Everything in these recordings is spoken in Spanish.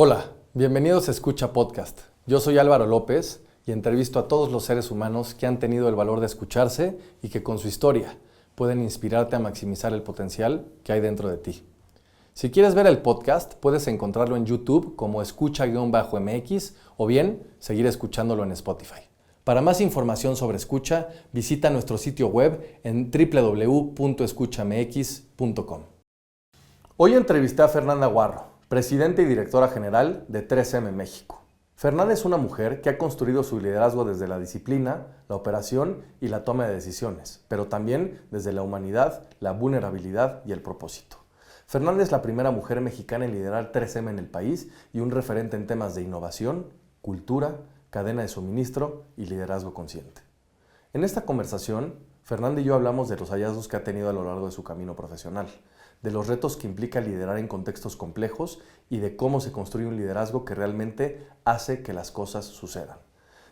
Hola, bienvenidos a Escucha Podcast. Yo soy Álvaro López y entrevisto a todos los seres humanos que han tenido el valor de escucharse y que con su historia pueden inspirarte a maximizar el potencial que hay dentro de ti. Si quieres ver el podcast, puedes encontrarlo en YouTube como escucha-mx o bien seguir escuchándolo en Spotify. Para más información sobre escucha, visita nuestro sitio web en www.escuchamx.com. Hoy entrevisté a Fernanda Guarro, presidenta y directora general de 3M México. Fernanda es una mujer que ha construido su liderazgo desde la disciplina, la operación y la toma de decisiones, pero también desde la humanidad, la vulnerabilidad y el propósito. Fernanda es la primera mujer mexicana en liderar 3M en el país y un referente en temas de innovación, cultura, cadena de suministro y liderazgo consciente. En esta conversación, Fernanda y yo hablamos de los hallazgos que ha tenido a lo largo de su camino profesional, de los retos que implica liderar en contextos complejos y de cómo se construye un liderazgo que realmente hace que las cosas sucedan.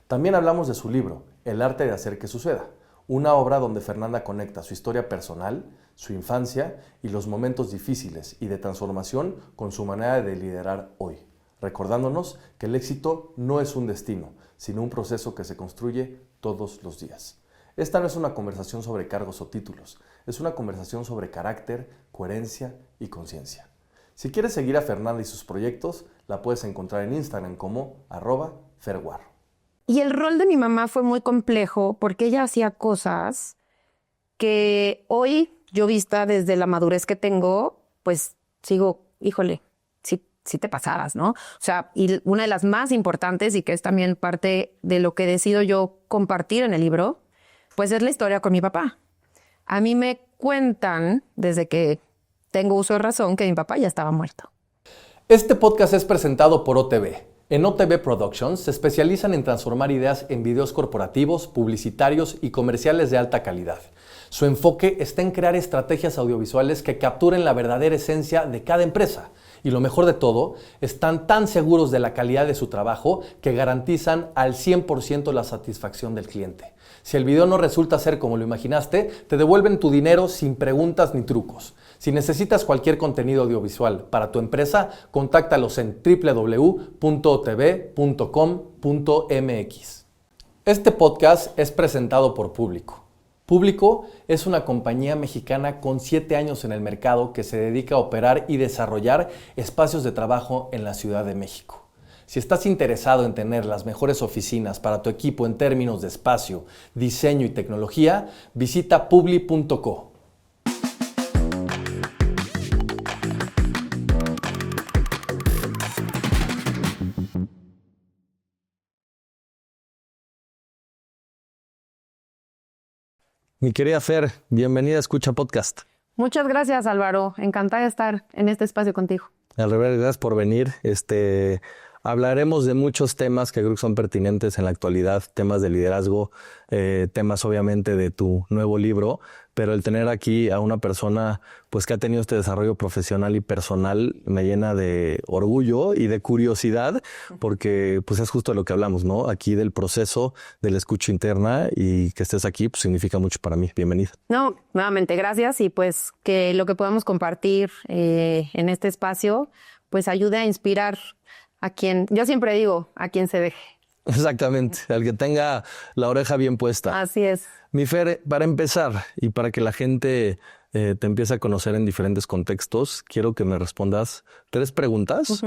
También hablamos de su libro, El arte de hacer que suceda, una obra donde Fernanda conecta su historia personal, su infancia y los momentos difíciles y de transformación con su manera de liderar hoy, recordándonos que el éxito no es un destino, sino un proceso que se construye todos los días. Esta no es una conversación sobre cargos o títulos, es una conversación sobre carácter, coherencia y conciencia. Si quieres seguir a Fernanda y sus proyectos, la puedes encontrar en Instagram como @ferguarro. Y el rol de mi mamá fue muy complejo porque ella hacía cosas que hoy, yo vista desde la madurez que tengo, pues sigo, híjole, sí te pasabas, ¿no? O sea, y una de las más importantes y que es también parte de lo que decido yo compartir en el libro, pues es la historia con mi papá. A mí me cuentan desde que tengo uso de razón que mi papá ya estaba muerto. Este podcast es presentado por OTV. En OTV Productions se especializan en transformar ideas en videos corporativos, publicitarios y comerciales de alta calidad. Su enfoque está en crear estrategias audiovisuales que capturen la verdadera esencia de cada empresa. Y lo mejor de todo, están tan seguros de la calidad de su trabajo que garantizan al 100% la satisfacción del cliente. Si el video no resulta ser como lo imaginaste, te devuelven tu dinero sin preguntas ni trucos. Si necesitas cualquier contenido audiovisual para tu empresa, contáctalos en www.otv.com.mx. Este podcast es presentado por Público. Público es una compañía mexicana con 7 años en el mercado que se dedica a operar y desarrollar espacios de trabajo en la Ciudad de México. Si estás interesado en tener las mejores oficinas para tu equipo en términos de espacio, diseño y tecnología, visita publi.co. Mi querida Fer, bienvenida a Escucha Podcast. Muchas gracias, Álvaro. Encantada de estar en este espacio contigo. Al revés, gracias por venir. Hablaremos de muchos temas que creo que son pertinentes en la actualidad, temas de liderazgo, temas obviamente de tu nuevo libro, pero el tener aquí a una persona pues que ha tenido este desarrollo profesional y personal me llena de orgullo y de curiosidad, porque pues es justo de lo que hablamos, ¿no? Aquí del proceso de la escucha interna, y que estés aquí pues significa mucho para mí. Bienvenida. No, nuevamente gracias, y pues que lo que podamos compartir en este espacio pues ayude a inspirar a quien, yo siempre digo, a quien se deje. Exactamente, al que tenga la oreja bien puesta. Así es. Mi Fer, para empezar y para que la gente te empiece a conocer en diferentes contextos, quiero que me respondas 3 preguntas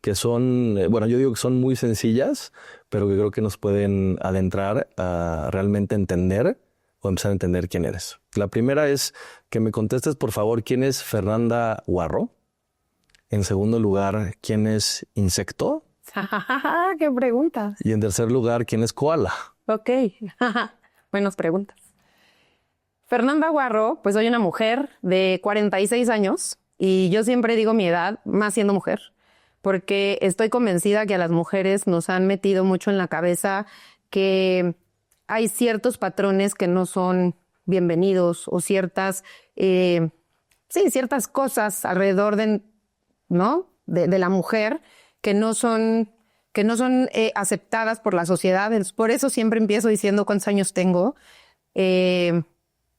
que son, bueno, yo digo que son muy sencillas, pero que creo que nos pueden adentrar a realmente entender o empezar a entender quién eres. La primera es que me contestes, por favor, ¿quién es Fernanda Guarro? En segundo lugar, ¿quién es Insecto? ¡Qué preguntas! Y en tercer lugar, ¿quién es Koala? Ok, buenas preguntas. Fernanda Guarro, pues soy una mujer de 46 años y yo siempre digo mi edad, más siendo mujer, porque estoy convencida que a las mujeres nos han metido mucho en la cabeza que hay ciertos patrones que no son bienvenidos o ciertas cosas alrededor de, ¿no? de la mujer que no son aceptadas por la sociedad. Por eso siempre empiezo diciendo cuántos años tengo,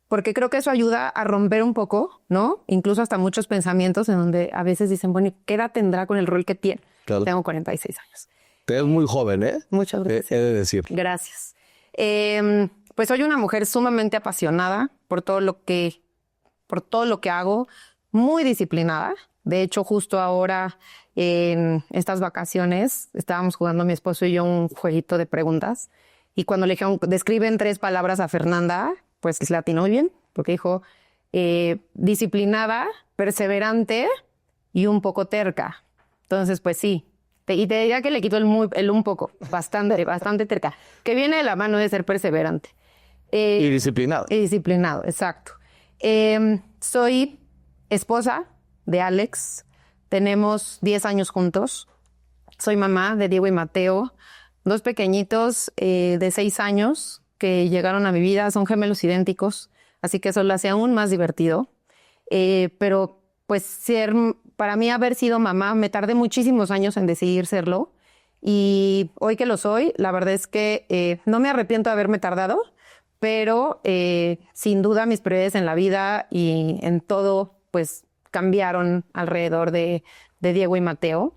porque creo que eso ayuda a romper un poco, ¿no? Incluso hasta muchos pensamientos en donde a veces dicen, bueno, ¿qué edad tendrá con el rol que tiene? Claro. Tengo 46 años. Te ves muy joven, ¿eh? Muchas gracias. He de decir. Gracias. Pues soy una mujer sumamente apasionada por todo lo que hago, muy disciplinada. De hecho, justo ahora, en estas vacaciones, estábamos jugando mi esposo y yo un jueguito de preguntas. Y cuando le dijeron, describe en 3 palabras a Fernanda, pues le atinó muy bien, porque dijo disciplinada, perseverante y un poco terca. Entonces, pues sí. Y te diría que le quito el un poco, bastante terca, que viene de la mano de ser perseverante. Y disciplinado. Y disciplinado, exacto. Soy esposa de Alex. Tenemos 10 años juntos. Soy mamá de Diego y Mateo, 2 pequeñitos de 6 años que llegaron a mi vida. Son gemelos idénticos, así que eso lo hace aún más divertido. Pero pues para mí haber sido mamá, me tardé muchísimos años en decidir serlo. Y hoy que lo soy, la verdad es que no me arrepiento de haberme tardado, pero sin duda mis prioridades en la vida y en todo pues cambiaron alrededor de Diego y Mateo.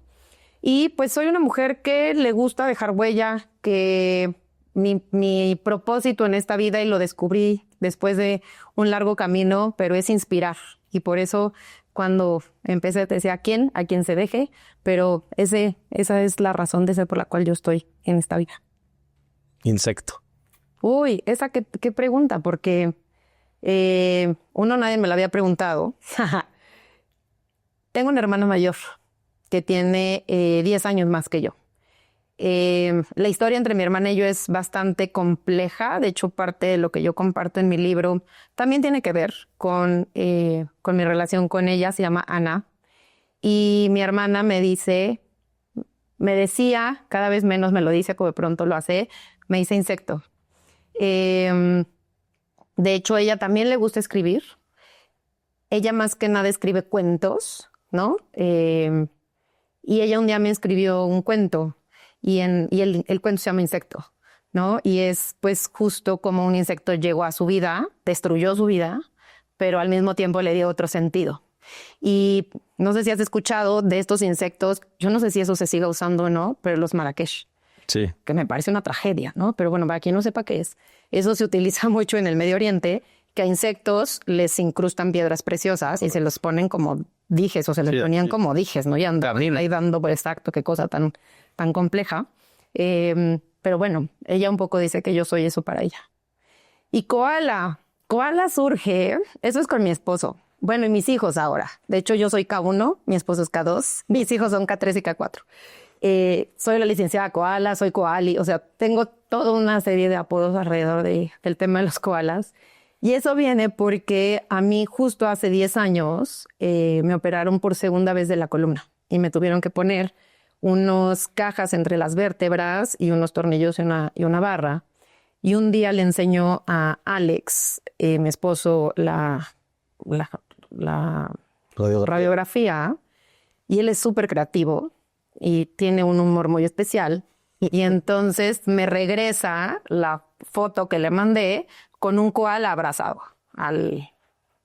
Y pues soy una mujer que le gusta dejar huella, que mi propósito en esta vida, y lo descubrí después de un largo camino, pero es inspirar. Y por eso cuando empecé te decía a quien se deje, pero esa es la razón de ser por la cual yo estoy en esta vida. Insecto. Uy, qué pregunta, porque nadie me la había preguntado. Tengo una hermana mayor que tiene 10 años más que yo. La historia entre mi hermana y yo es bastante compleja. De hecho, parte de lo que yo comparto en mi libro también tiene que ver con mi relación con ella. Se llama Ana. Y mi hermana me decía, cada vez menos me lo dice, como de pronto lo hace, me dice insecto. De hecho, ella también le gusta escribir. Ella más que nada escribe cuentos, ¿no? Y ella un día me escribió un cuento y el cuento se llama Insecto, ¿no? Y es pues justo como un insecto llegó a su vida, destruyó su vida, pero al mismo tiempo le dio otro sentido. Y no sé si has escuchado de estos insectos, yo no sé si eso se siga usando o no, pero los Marrakech. Sí. Que me parece una tragedia, ¿no? Pero bueno, para quien no sepa qué es, eso se utiliza mucho en el Medio Oriente, que a insectos les incrustan piedras preciosas y se los ponen como dijes o se les ponían como dijes, ¿no? Y andaban ahí dando, pues, exacto, qué cosa tan compleja. Pero bueno, ella un poco dice que yo soy eso para ella. Y koala surge, eso es con mi esposo. Bueno, y mis hijos ahora. De hecho, yo soy K1, mi esposo es K2, mis hijos son K3 y K4. Soy la licenciada koala, soy koali, o sea, tengo toda una serie de apodos alrededor del tema de los koalas. Y eso viene porque a mí justo hace 10 años me operaron por segunda vez de la columna y me tuvieron que poner unas cajas entre las vértebras y unos tornillos y una barra. Y un día le enseñó a Alex, mi esposo, la radiografía, y él es súper creativo y tiene un humor muy especial. Y entonces me regresa la foto que le mandé con un koala abrazado.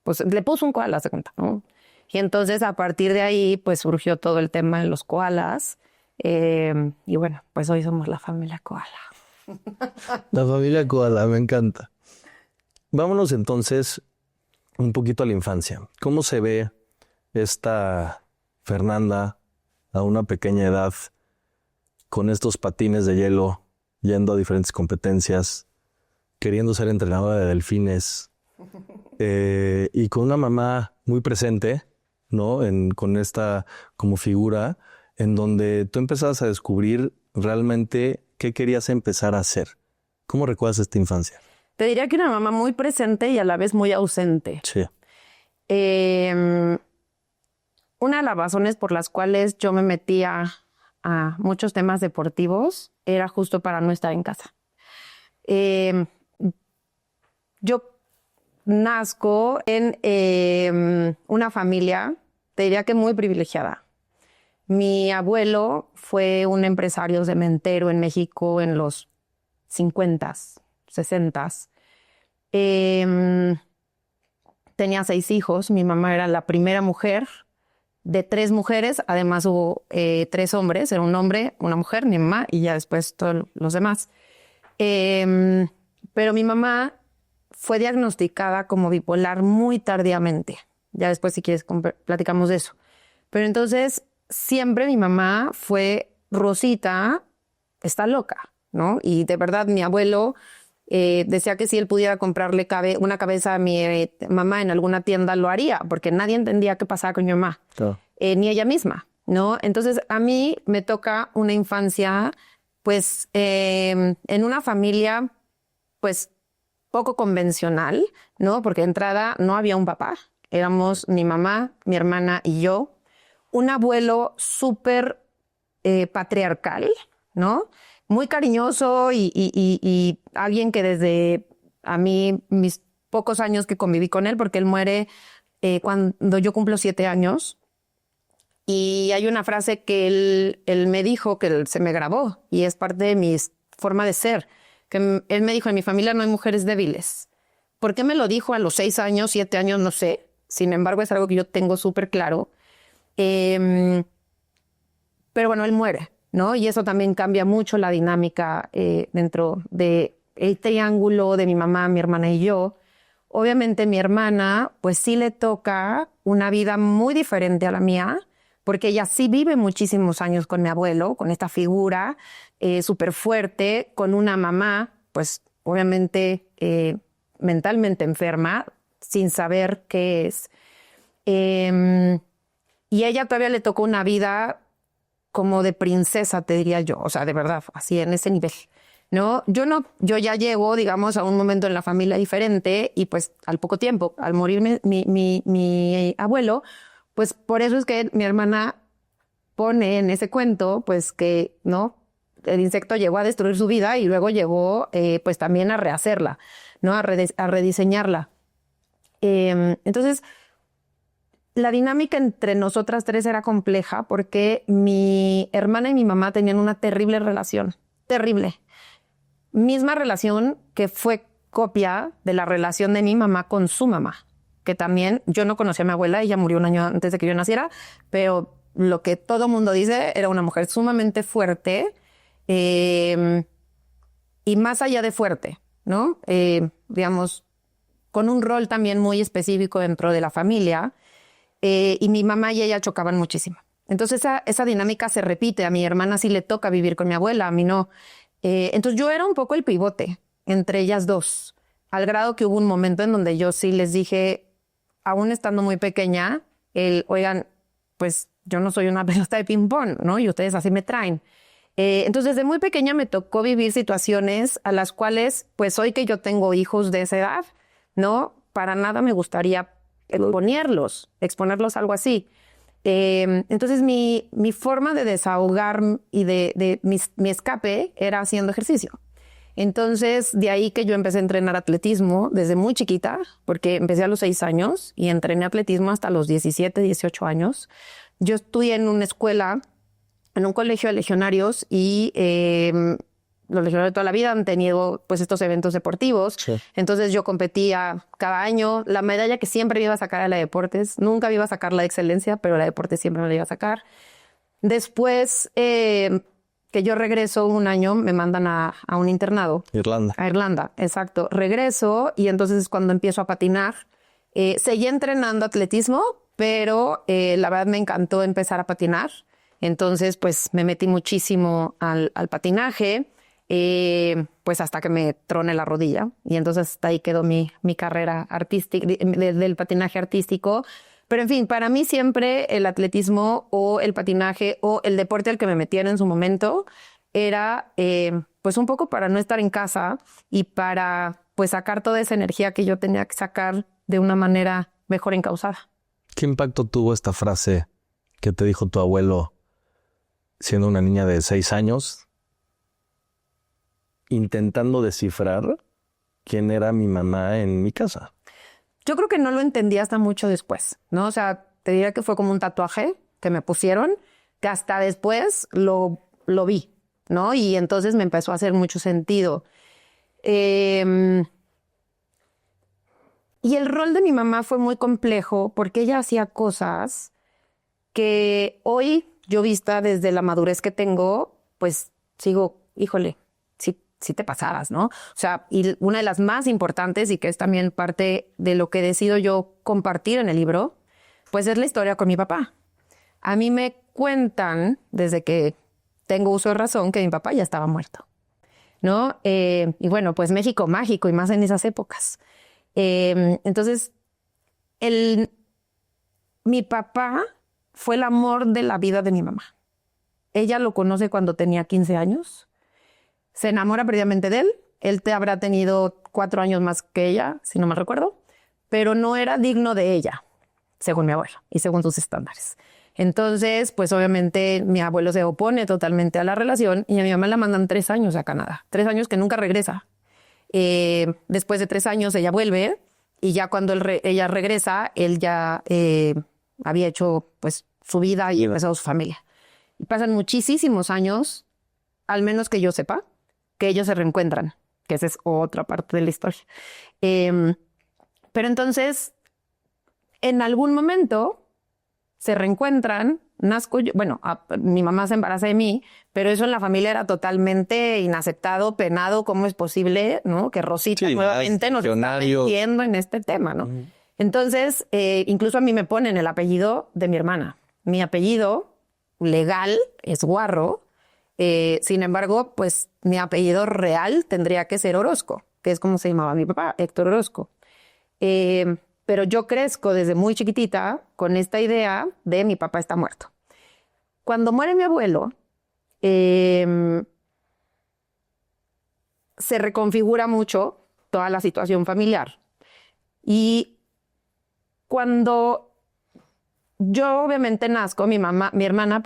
Pues le puso un koala, se cuenta, ¿no? Y entonces a partir de ahí pues surgió todo el tema de los koalas. Y bueno, pues hoy somos la familia koala. La familia koala, me encanta. Vámonos entonces un poquito a la infancia. ¿Cómo se ve esta Fernanda a una pequeña edad con estos patines de hielo, yendo a diferentes competencias, queriendo ser entrenadora de delfines y con una mamá muy presente, ¿no? Con esta como figura en donde tú empezabas a descubrir realmente qué querías empezar a hacer? ¿Cómo recuerdas esta infancia? Te diría que una mamá muy presente y a la vez muy ausente. Sí. Una de las razones por las cuales yo me metía a muchos temas deportivos era justo para no estar en casa. Yo nazco en una familia, te diría que muy privilegiada. Mi abuelo fue un empresario cementero en México en los 50s, 60s. Tenía 6 hijos. Mi mamá era la primera mujer de 3 mujeres, además hubo 3 hombres, era un hombre, una mujer, mi mamá y ya después todos los demás. Pero mi mamá fue diagnosticada como bipolar muy tardíamente. Ya después, si quieres, platicamos de eso. Pero entonces, siempre mi mamá fue, Rosita está loca, ¿no? Y de verdad, mi abuelo decía que si él pudiera comprarle una cabeza a mi mamá en alguna tienda, lo haría, porque nadie entendía qué pasaba con mi mamá, Claro. ni ella misma, ¿no? Entonces, a mí me toca una infancia, pues, en una familia, pues, poco convencional, ¿no? Porque de entrada no había un papá, éramos mi mamá, mi hermana y yo. Un abuelo súper patriarcal, ¿no? Muy cariñoso y alguien que desde a mí, mis pocos años que conviví con él, porque él muere cuando yo cumplo 7 años. Y hay una frase que él me dijo, que se me grabó, y es parte de mi forma de ser, que él me dijo, en mi familia no hay mujeres débiles. ¿Por qué me lo dijo a los 6 años, 7 años? No sé. Sin embargo, es algo que yo tengo súper claro. Pero bueno, él muere, ¿no? Y eso también cambia mucho la dinámica dentro del triángulo de mi mamá, mi hermana y yo. Obviamente mi hermana, pues sí le toca una vida muy diferente a la mía, porque ella sí vive muchísimos años con mi abuelo, con esta figura súper fuerte, con una mamá, pues obviamente mentalmente enferma, sin saber qué es. Y ella todavía le tocó una vida como de princesa, te diría yo, o sea, de verdad, así en ese nivel, ¿no? Yo ya llego, digamos, a un momento en la familia diferente y pues al poco tiempo, al morir mi abuelo, pues por eso es que mi hermana pone en ese cuento, pues que, ¿no? El insecto llegó a destruir su vida y luego llegó, pues también a rehacerla, ¿no? A rediseñarla. Entonces, la dinámica entre nosotras 3 era compleja porque mi hermana y mi mamá tenían una terrible relación, terrible. Misma relación que fue copia de la relación de mi mamá con su mamá, que también yo no conocía a mi abuela, ella murió un año antes de que yo naciera, pero lo que todo mundo dice, era una mujer sumamente fuerte y más allá de fuerte, ¿no? Digamos, con un rol también muy específico dentro de la familia. Y mi mamá y ella chocaban muchísimo. Entonces esa dinámica se repite. A mi hermana sí le toca vivir con mi abuela, a mí no. Entonces yo era un poco el pivote entre ellas dos, al grado que hubo un momento en donde yo sí les dije, aún estando muy pequeña, oigan, pues yo no soy una pelota de ping-pong, ¿no? Y ustedes así me traen. Entonces desde muy pequeña me tocó vivir situaciones a las cuales, pues hoy que yo tengo hijos de esa edad, ¿no? Para nada me gustaría exponerlos a algo así. Entonces mi forma de desahogar y de mi escape era haciendo ejercicio. Entonces de ahí que yo empecé a entrenar atletismo desde muy chiquita, porque empecé a los 6 años y entrené atletismo hasta los 17, 18 años. Yo estudié en una escuela, en un colegio de legionarios y los legionarios de toda la vida han tenido pues estos eventos deportivos. Sí. Entonces yo competía cada año. La medalla que siempre me iba a sacar era la de deportes. Nunca me iba a sacar la de excelencia, pero la de deportes siempre me la iba a sacar. Después que yo regreso un año, me mandan a un internado. Irlanda. A Irlanda, exacto. Regreso y entonces es cuando empiezo a patinar. Seguí entrenando atletismo, pero la verdad me encantó empezar a patinar. Entonces, pues me metí muchísimo al patinaje. Pues hasta que me troné la rodilla y entonces hasta ahí quedó mi carrera artística del patinaje artístico. Pero en fin, para mí siempre el atletismo o el patinaje o el deporte al que me metieron en su momento era pues un poco para no estar en casa y para pues sacar toda esa energía que yo tenía que sacar de una manera mejor encauzada. ¿Qué impacto tuvo esta frase que te dijo tu abuelo siendo una niña de 6 años? Intentando descifrar quién era mi mamá en mi casa. Yo creo que no lo entendí hasta mucho después, ¿no? O sea, te diría que fue como un tatuaje que me pusieron, que hasta después lo vi, ¿no? Y entonces me empezó a hacer mucho sentido. Y el rol de mi mamá fue muy complejo porque ella hacía cosas que hoy yo vista desde la madurez que tengo, pues sigo, híjole, sí te pasabas, ¿no? O sea, y una de las más importantes y que es también parte de lo que decido yo compartir en el libro, pues es la historia con mi papá. A mí me cuentan desde que tengo uso de razón que mi papá ya estaba muerto, ¿no? Y bueno, pues México mágico y más en esas épocas. Entonces, mi papá fue el amor de la vida de mi mamá. Ella lo conoce cuando tenía 15 años. Se enamora perdidamente de él. Él habrá tenido 4 años más que ella, si no me recuerdo, pero no era digno de ella, según mi abuelo y según sus estándares. Entonces, pues obviamente mi abuelo se opone totalmente a la relación y a mi mamá la mandan 3 años a Canadá. 3 años que nunca regresa. Después de 3 años ella vuelve y ya cuando ella regresa, él ya había hecho pues su vida y empezado su familia. Y pasan muchísimos años, al menos que yo sepa, que ellos se reencuentran, que esa es otra parte de la historia. Pero entonces, en algún momento se reencuentran, nazco yo, bueno, mi mamá se embaraza de mí, pero eso en la familia era totalmente inaceptado, penado, ¿cómo es posible, no? Que Rosita nuevamente nos está metiendo en este tema, ¿no? Entonces, incluso a mí me ponen el apellido de mi hermana. Mi apellido legal es Guarro. Sin embargo, pues mi apellido real tendría que ser Orozco, que es como se llamaba mi papá, Héctor Orozco. Pero yo crezco desde muy chiquitita con esta idea de mi papá está muerto. Cuando muere mi abuelo, se reconfigura mucho toda la situación familiar. Y cuando yo obviamente nazco, mi hermana,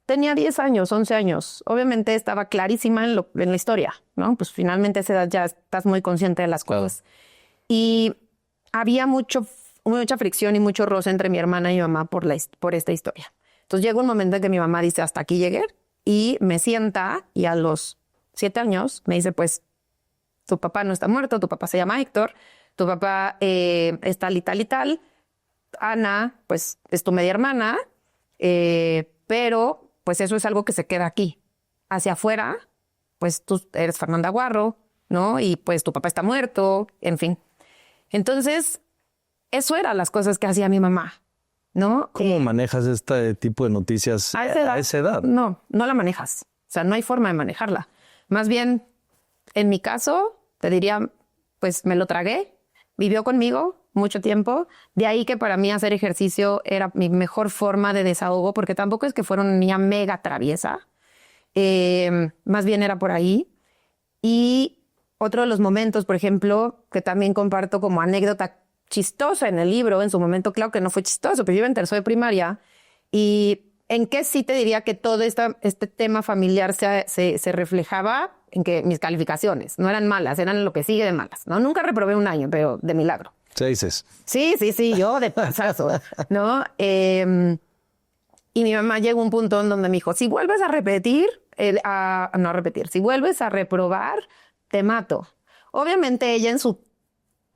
tenía 10 años, 11 años. Obviamente estaba clarísima en la historia, ¿no? Pues finalmente a esa edad ya estás muy consciente de las cosas. Y había mucha fricción y mucho roce entre mi hermana y mi mamá por esta historia. Entonces llega un momento en que mi mamá dice, hasta aquí llegué, y me sienta y a los 7 años me dice, pues, tu papá no está muerto, tu papá se llama Héctor, tu papá es tal y tal y tal, Ana, pues, es tu media hermana, pero pues eso es algo que se queda aquí. Hacia afuera, pues tú eres Fernanda Guarro, ¿no? Y pues tu papá está muerto, en fin. Entonces, eso eran las cosas que hacía mi mamá, ¿no? ¿Cómo manejas este tipo de noticias a esa edad? No la manejas. O sea, no hay forma de manejarla. Más bien, en mi caso, te diría, pues me lo tragué, vivió conmigo mucho tiempo. De ahí que para mí hacer ejercicio era mi mejor forma de desahogo, porque tampoco es que fuera una niña mega traviesa. Más bien era por ahí. Y otro de los momentos, por ejemplo, que también comparto como anécdota chistosa en el libro, en su momento, claro que no fue chistoso, pero yo iba en tercero de primaria, y en qué sí te diría que todo este tema familiar se reflejaba en que mis calificaciones no eran malas, eran lo que sigue de malas, ¿no? Nunca reprobé un año, pero de milagro. 6. Sí, yo de pasazo, ¿no? Y mi mamá llegó a un punto en donde me dijo, si vuelves a repetir, si vuelves a reprobar, te mato. Obviamente ella en su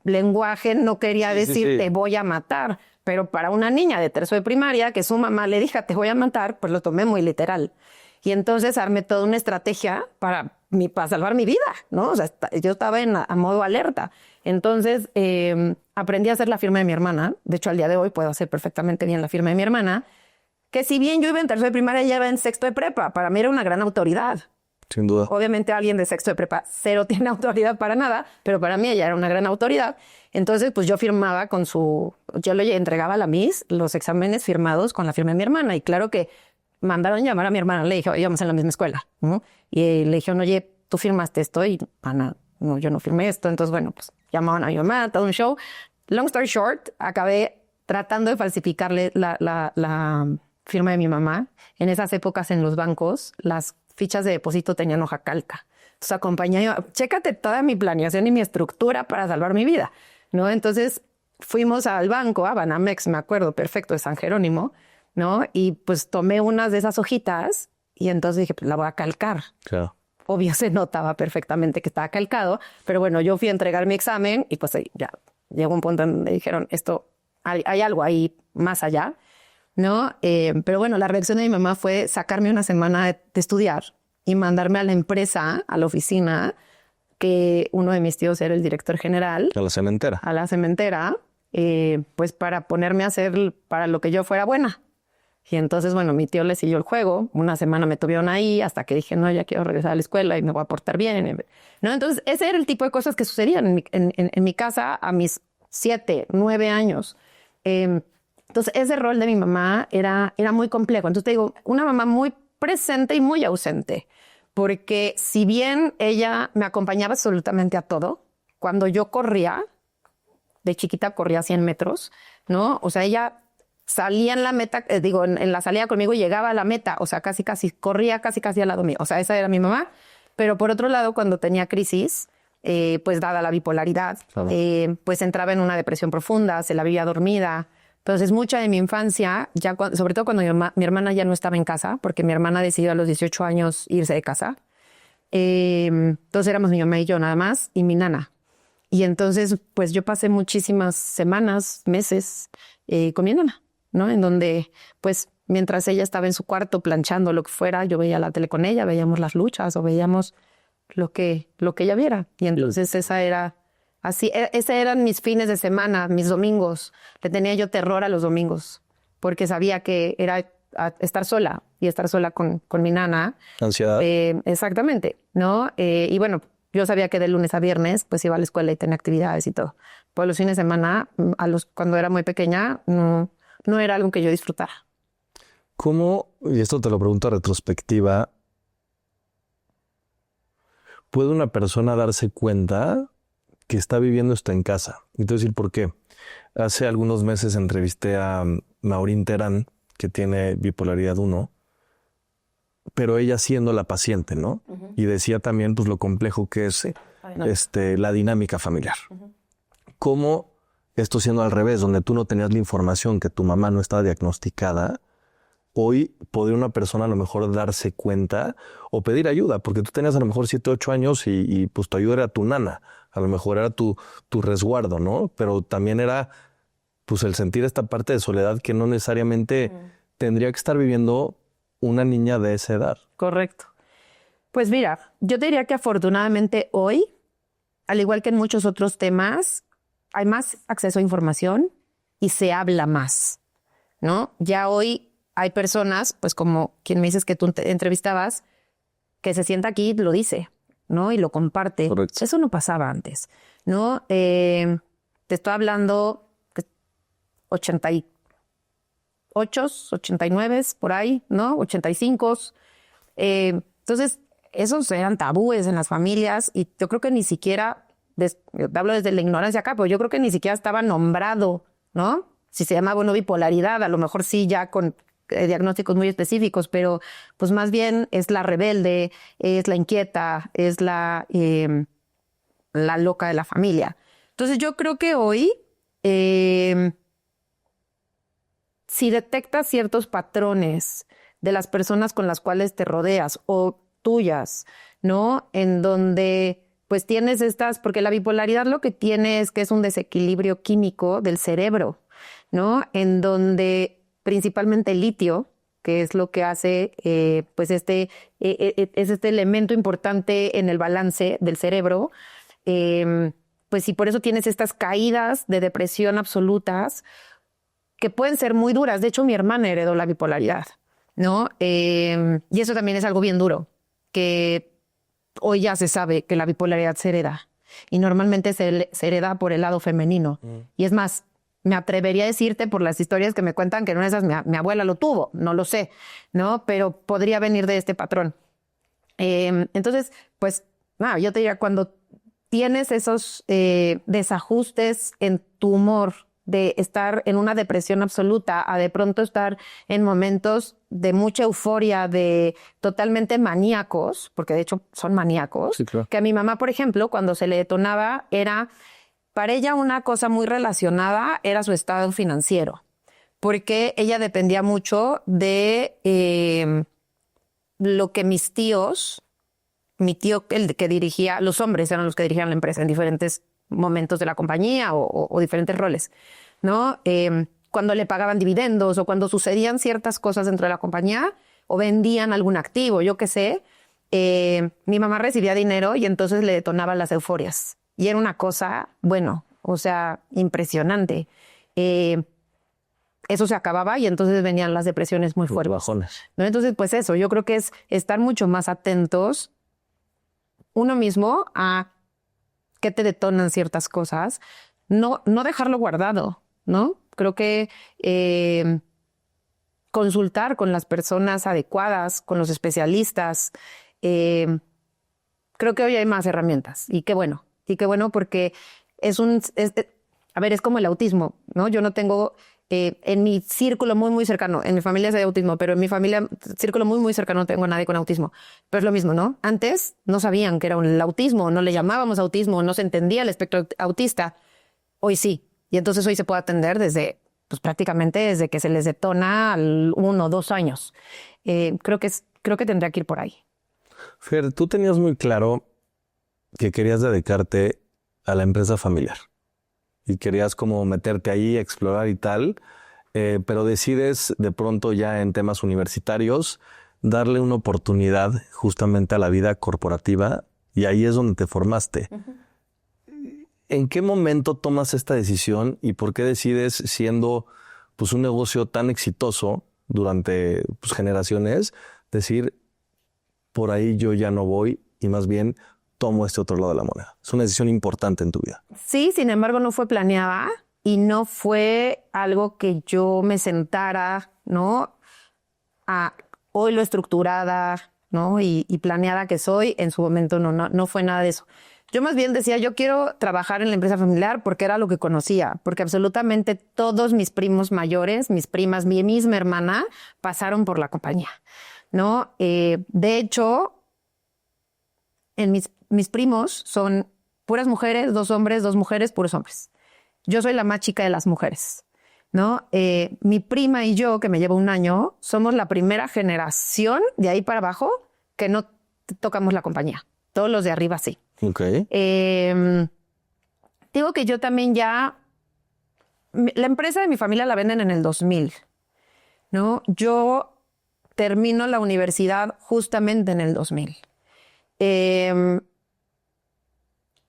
lenguaje no quería decir te voy a matar, pero para una niña de tercero de primaria que su mamá le dijo te voy a matar, pues lo tomé muy literal. Y entonces armé toda una estrategia para salvar mi vida, ¿no? O sea, yo estaba a modo alerta. Entonces aprendí a hacer la firma de mi hermana. De hecho, al día de hoy puedo hacer perfectamente bien la firma de mi hermana, que si bien yo iba en tercero de primaria, ella iba en sexto de prepa. Para mí era una gran autoridad. Sin duda. Obviamente alguien de sexto de prepa cero tiene autoridad para nada, pero para mí ella era una gran autoridad. Entonces, pues yo firmaba yo le entregaba a la Miss los exámenes firmados con la firma de mi hermana. Y claro que mandaron llamar a mi hermana, le dije, oye, íbamos en la misma escuela, ¿no? Y le dijeron, oye, tú firmaste esto, y Ana, no, yo no firmé esto. Entonces, bueno, pues llamaban a mi mamá, todo un show. Long story short, acabé tratando de falsificarle la firma de mi mamá. En esas épocas en los bancos, las fichas de depósito tenían hoja calca. Entonces acompañé, chécate toda mi planeación y mi estructura para salvar mi vida, ¿no? Entonces fuimos al banco, a Banamex, me acuerdo perfecto, de San Jerónimo, ¿no? Y pues tomé unas de esas hojitas y entonces dije, pues la voy a calcar. Claro. Obvio se notaba perfectamente que estaba calcado, pero bueno, yo fui a entregar mi examen y pues ya llegó un punto en donde dijeron, hay algo ahí más allá. ¿no? Pero bueno, la reacción de mi mamá fue sacarme una semana de estudiar y mandarme a la empresa, a la oficina, que uno de mis tíos era el director general. A la cementera. A la cementera, pues para ponerme a hacer para lo que yo fuera buena. Y entonces, bueno, mi tío le siguió el juego. Una semana me tuvieron ahí hasta que dije, no, ya quiero regresar a la escuela y me voy a portar bien. ¿No? Entonces, ese era el tipo de cosas que sucedían en mi casa a mis 7, 9 años. Entonces, ese rol de mi mamá era muy complejo. Entonces, te digo, una mamá muy presente y muy ausente. Porque si bien ella me acompañaba absolutamente a todo, cuando yo corría, de chiquita corría 100 metros, ¿no? O sea, ella salía en la meta, en la salida conmigo y llegaba a la meta, o sea, casi corría casi al lado mío. O sea, esa era mi mamá. Pero por otro lado, cuando tenía crisis, pues dada la bipolaridad, Claro. Pues entraba en una depresión profunda, se la vivía dormida. Entonces, mucha de mi infancia, sobre todo cuando mi hermana ya no estaba en casa, porque mi hermana decidió a los 18 años irse de casa. Entonces éramos mi mamá y yo nada más, y mi nana. Y entonces, pues yo pasé muchísimas semanas, meses con mi nana, ¿no? En donde, pues, mientras ella estaba en su cuarto planchando lo que fuera, yo veía la tele con ella, veíamos las luchas o veíamos lo que ella viera. Y entonces esa era así, esos eran mis fines de semana, mis domingos. Le tenía yo terror a los domingos porque sabía que era estar sola y estar sola con mi nana. Ansiedad. Exactamente, ¿no? Y bueno, yo sabía que de lunes a viernes pues iba a la escuela y tenía actividades y todo. Por los fines de semana, cuando era muy pequeña, no era algo que yo disfrutara. ¿Cómo, y esto te lo pregunto a retrospectiva, puede una persona darse cuenta que está viviendo esto en casa? Y te voy a decir por qué. Hace algunos meses entrevisté a Maureen Terán, que tiene bipolaridad 1, pero ella siendo la paciente, ¿no? Uh-huh. Y decía también pues lo complejo que es la dinámica familiar. Uh-huh. ¿Cómo esto siendo al revés, donde tú no tenías la información, que tu mamá no estaba diagnosticada, hoy podría una persona a lo mejor darse cuenta o pedir ayuda? Porque tú tenías a lo mejor 7, 8 años y pues tu ayuda era tu nana, a lo mejor era tu resguardo, ¿no? Pero también era pues el sentir esta parte de soledad que no necesariamente tendría que estar viviendo una niña de esa edad. Correcto. Pues mira, yo te diría que afortunadamente hoy, al igual que en muchos otros temas, hay más acceso a información y se habla más, ¿no? Ya hoy hay personas, pues como quien me dices que tú entrevistabas, que se sienta aquí y lo dice, ¿no? Y lo comparte. Correcto. Eso no pasaba antes, ¿no? Te estoy hablando de 88, 89, por ahí, ¿no? 85. Entonces, esos eran tabúes en las familias y yo creo que ni siquiera, hablo desde la ignorancia acá, pero yo creo que ni siquiera estaba nombrado, ¿no? Si se llama, bueno, bipolaridad, a lo mejor sí ya con diagnósticos muy específicos, pero pues más bien es la rebelde, es la inquieta, es la loca de la familia. Entonces yo creo que hoy, si detectas ciertos patrones de las personas con las cuales te rodeas o tuyas, ¿no? En donde pues tienes porque la bipolaridad lo que tiene es que es un desequilibrio químico del cerebro, ¿no? En donde principalmente el litio, que es lo que hace, pues es este elemento importante en el balance del cerebro, pues y por eso tienes estas caídas de depresión absolutas que pueden ser muy duras. De hecho, mi hermana heredó la bipolaridad, ¿no? Y eso también es algo bien duro, que hoy ya se sabe que la bipolaridad se hereda y normalmente se hereda por el lado femenino. Y es más, me atrevería a decirte por las historias que me cuentan que en una de esas mi abuela lo tuvo, no lo sé, ¿no? Pero podría venir de este patrón. Entonces, pues, nada, yo te diría, cuando tienes esos desajustes en tu humor, de estar en una depresión absoluta a de pronto estar en momentos de mucha euforia, de totalmente maníacos, porque de hecho son maníacos, sí, claro. Que a mi mamá, por ejemplo, cuando se le detonaba era, para ella una cosa muy relacionada era su estado financiero, porque ella dependía mucho de lo que mis tíos, mi tío, el que dirigía, los hombres eran los que dirigían la empresa en diferentes momentos de la compañía o diferentes roles, ¿no? cuando le pagaban dividendos o cuando sucedían ciertas cosas dentro de la compañía o vendían algún activo, yo qué sé, mi mamá recibía dinero y entonces le detonaban las euforias. Y era una cosa, bueno, o sea, impresionante. Eso se acababa y entonces venían las depresiones muy fuertes. Bajones. ¿No? Entonces, pues eso, yo creo que es estar mucho más atentos uno mismo a qué te detonan ciertas cosas, no dejarlo guardado, ¿no? Creo que consultar con las personas adecuadas, con los especialistas, creo que hoy hay más herramientas y qué bueno porque es como el autismo, ¿no? Yo no tengo en mi círculo muy, muy cercano, en mi familia es de autismo, pero en mi familia, círculo muy, muy cercano, no tengo a nadie con autismo. Pero es lo mismo, ¿no? Antes no sabían que era el autismo, no le llamábamos autismo, no se entendía el espectro autista. Hoy sí. Y entonces hoy se puede atender desde, pues prácticamente desde que se les detona al 1 o 2 años. Creo que tendría que ir por ahí. Fer, tú tenías muy claro que querías dedicarte a la empresa familiar. Y querías como meterte ahí, explorar y tal, pero decides de pronto ya en temas universitarios darle una oportunidad justamente a la vida corporativa y ahí es donde te formaste. ¿En qué momento tomas esta decisión y por qué decides, siendo pues un negocio tan exitoso durante pues, generaciones, decir, por ahí yo ya no voy y más bien tomo este otro lado de la moneda? Es una decisión importante en tu vida. Sí, sin embargo, no fue planeada y no fue algo que yo me sentara, ¿no? Hoy lo estructurada, ¿no? Y planeada que soy, en su momento no fue nada de eso. Yo más bien decía, yo quiero trabajar en la empresa familiar porque era lo que conocía, porque absolutamente todos mis primos mayores, mis primas, mi misma hermana, pasaron por la compañía, ¿no? De hecho, en mis primos son puras mujeres, 2 hombres, 2 mujeres, puros hombres. Yo soy la más chica de las mujeres, ¿no? Mi prima y yo, que me llevo 1 año, somos la primera generación de ahí para abajo que no tocamos la compañía. Todos los de arriba sí. Okay. Digo que yo también ya... La empresa de mi familia la venden en el 2000, ¿no? Yo termino la universidad justamente en el 2000.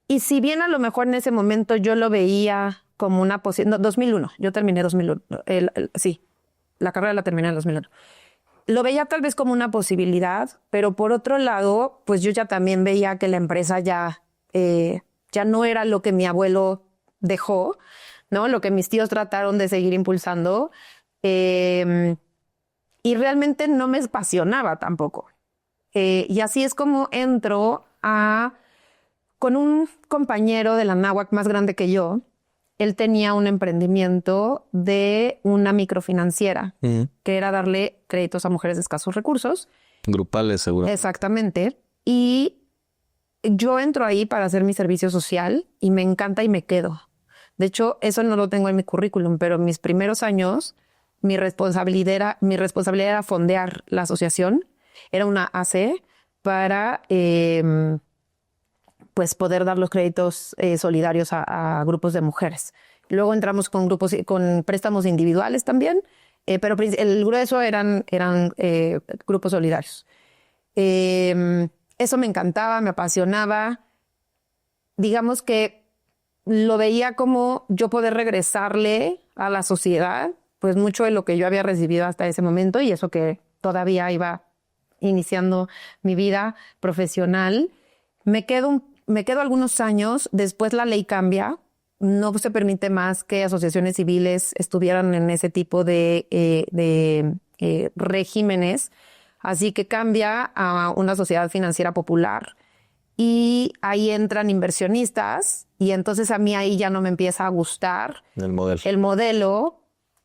Y si bien a lo mejor en ese momento yo lo veía como una posibilidad... 2001, yo terminé 2001. Sí, la carrera la terminé en 2001. Lo veía tal vez como una posibilidad, pero por otro lado, pues yo ya también veía que la empresa ya no era lo que mi abuelo dejó, ¿no? Lo que mis tíos trataron de seguir impulsando. Y realmente no me apasionaba tampoco. Y así es como entro con un compañero de la náhuac más grande que yo. Él tenía un emprendimiento de una microfinanciera, que era darle créditos a mujeres de escasos recursos. Grupales, seguro. Exactamente. Y yo entro ahí para hacer mi servicio social y me encanta y me quedo. De hecho, eso no lo tengo en mi currículum, pero en mis primeros años, mi responsabilidad era fondear la asociación. Era una AC para... pues poder dar los créditos solidarios a grupos de mujeres. Luego entramos con préstamos individuales también, pero el grueso eran grupos solidarios. Eso me encantaba, me apasionaba. Digamos que lo veía como yo poder regresarle a la sociedad, pues mucho de lo que yo había recibido hasta ese momento y eso que todavía iba iniciando mi vida profesional. Me quedo algunos años, después la ley cambia, no se permite más que asociaciones civiles estuvieran en ese tipo de regímenes, así que cambia a una sociedad financiera popular y ahí entran inversionistas y entonces a mí ahí ya no me empieza a gustar el modelo.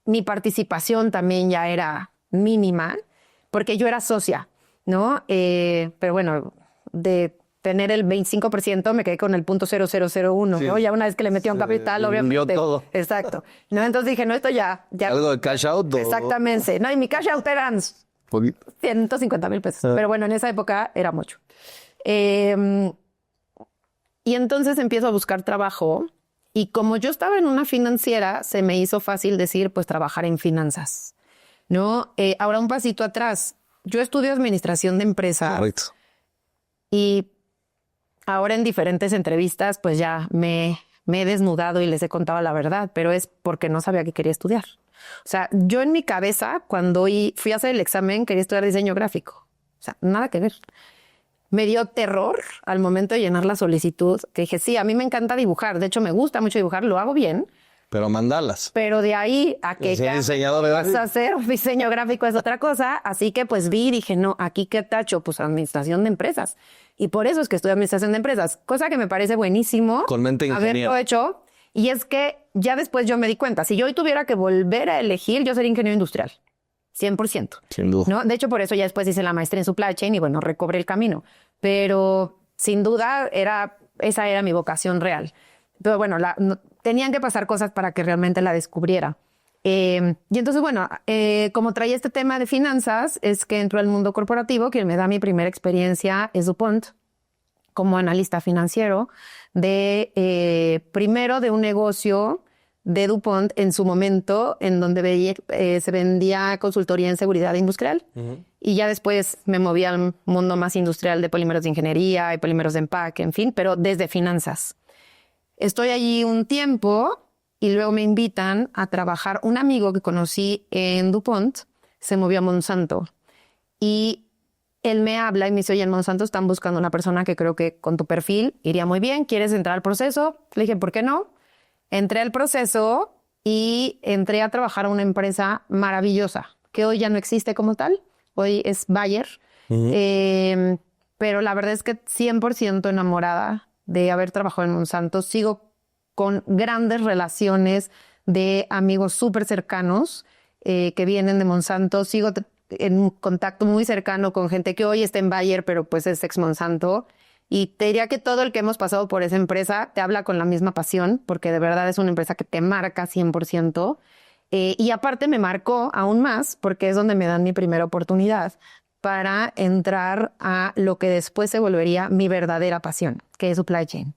Mi participación también ya era mínima porque yo era socia, ¿no? Pero bueno, de tener el 25%, me quedé con el 0.0001, sí. ¿No? Ya una vez que le metí un capital, obviamente. Todo. Exacto. No, entonces dije, no, esto ya. ¿Algo de cash out? Exactamente. No, y mi cash out eran 150,000 pesos. Pero bueno, en esa época era mucho. Y entonces empiezo a buscar trabajo Y como yo estaba en una financiera, se me hizo fácil decir, pues trabajar en finanzas, ¿no? Ahora un pasito atrás. Yo estudio administración de empresas. Correcto. Y ahora en diferentes entrevistas, pues ya me he desnudado y les he contado la verdad, pero es porque no sabía que quería estudiar. O sea, yo en mi cabeza, cuando fui a hacer el examen, quería estudiar diseño gráfico. O sea, nada que ver. Me dio terror al momento de llenar la solicitud, que dije, sí, a mí me encanta dibujar. De hecho, me gusta mucho dibujar, lo hago bien. Pero mandalas. Pero de ahí a que Sí, ya diseñador de vas a hacer diseño gráfico es otra cosa. Así que pues vi y dije, no, aquí qué tacho, pues administración de empresas. Y por eso es que estudio administración de empresas, cosa que me parece buenísimo. Con mente ingeniero. Haberlo hecho. Y es que ya después yo me di cuenta, si yo hoy tuviera que volver a elegir, yo sería ingeniero industrial. 100%. Sin duda. ¿No? De hecho, por eso ya después hice la maestría en supply chain y bueno, recobré el camino. Pero sin duda esa era mi vocación real. Pero bueno, tenían que pasar cosas para que realmente la descubriera. Y entonces, bueno, como traía este tema de finanzas, es que entró al mundo corporativo. Quien me da mi primera experiencia es DuPont, como analista financiero, primero de un negocio de DuPont en su momento, en donde se vendía consultoría en seguridad industrial. Y ya después me moví al mundo más industrial de polímeros de ingeniería y polímeros de empaque, en fin, pero desde finanzas. Estoy allí un tiempo y luego me invitan a trabajar. Un amigo que conocí en DuPont se movió a Monsanto y él me habla y me dice, oye, en Monsanto están buscando una persona que creo que con tu perfil iría muy bien. ¿Quieres entrar al proceso? Le dije, ¿por qué no? Entré al proceso y entré a trabajar a una empresa maravillosa que hoy ya no existe como tal. Hoy es Bayer. Pero la verdad es que 100% enamorada de haber trabajado en Monsanto. Sigo con grandes relaciones de amigos súper cercanos que vienen de Monsanto. Sigo en un contacto muy cercano con gente que hoy está en Bayer, pero pues es ex Monsanto. Y te diría que todo el que hemos pasado por esa empresa te habla con la misma pasión, porque de verdad es una empresa que te marca 100%. Y aparte me marcó aún más, porque es donde me dan mi primera oportunidad para entrar a lo que después se volvería mi verdadera pasión, que es supply chain.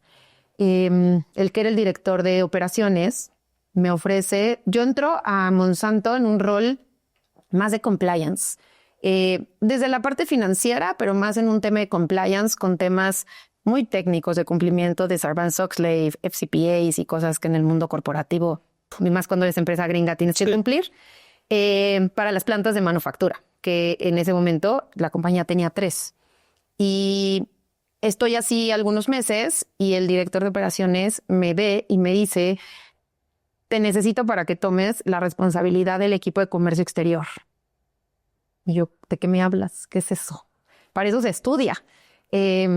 El que era el director de operaciones me ofrece, yo entro a Monsanto en un rol más de compliance, desde la parte financiera, pero más en un tema de compliance con temas muy técnicos de cumplimiento de Sarbanes-Oxley, FCPAs y cosas que en el mundo corporativo, y más cuando eres empresa gringa, tienes que cumplir, para las plantas de manufactura, que en ese momento la compañía tenía 3. Y estoy así algunos meses y el director de operaciones me ve y me dice, te necesito para que tomes la responsabilidad del equipo de comercio exterior. Y yo, ¿de qué me hablas? ¿Qué es eso? Para eso se estudia. Y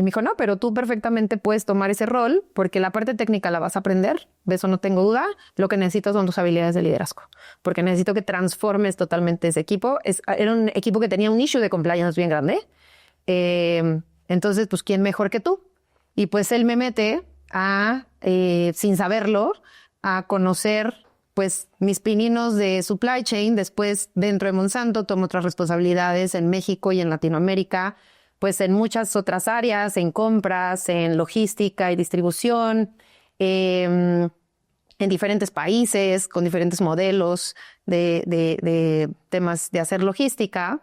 me dijo, no, pero tú perfectamente puedes tomar ese rol porque la parte técnica la vas a aprender, de eso no tengo duda. Lo que necesito son tus habilidades de liderazgo, porque necesito que transformes totalmente ese equipo. Era un equipo que tenía un issue de compliance bien grande. Entonces, pues, ¿quién mejor que tú? Y pues él me mete sin saberlo, a conocer pues mis pininos de supply chain. Después, dentro de Monsanto, tomo otras responsabilidades en México y en Latinoamérica, pues en muchas otras áreas, en compras, en logística y distribución, en diferentes países, con diferentes modelos de temas de hacer logística.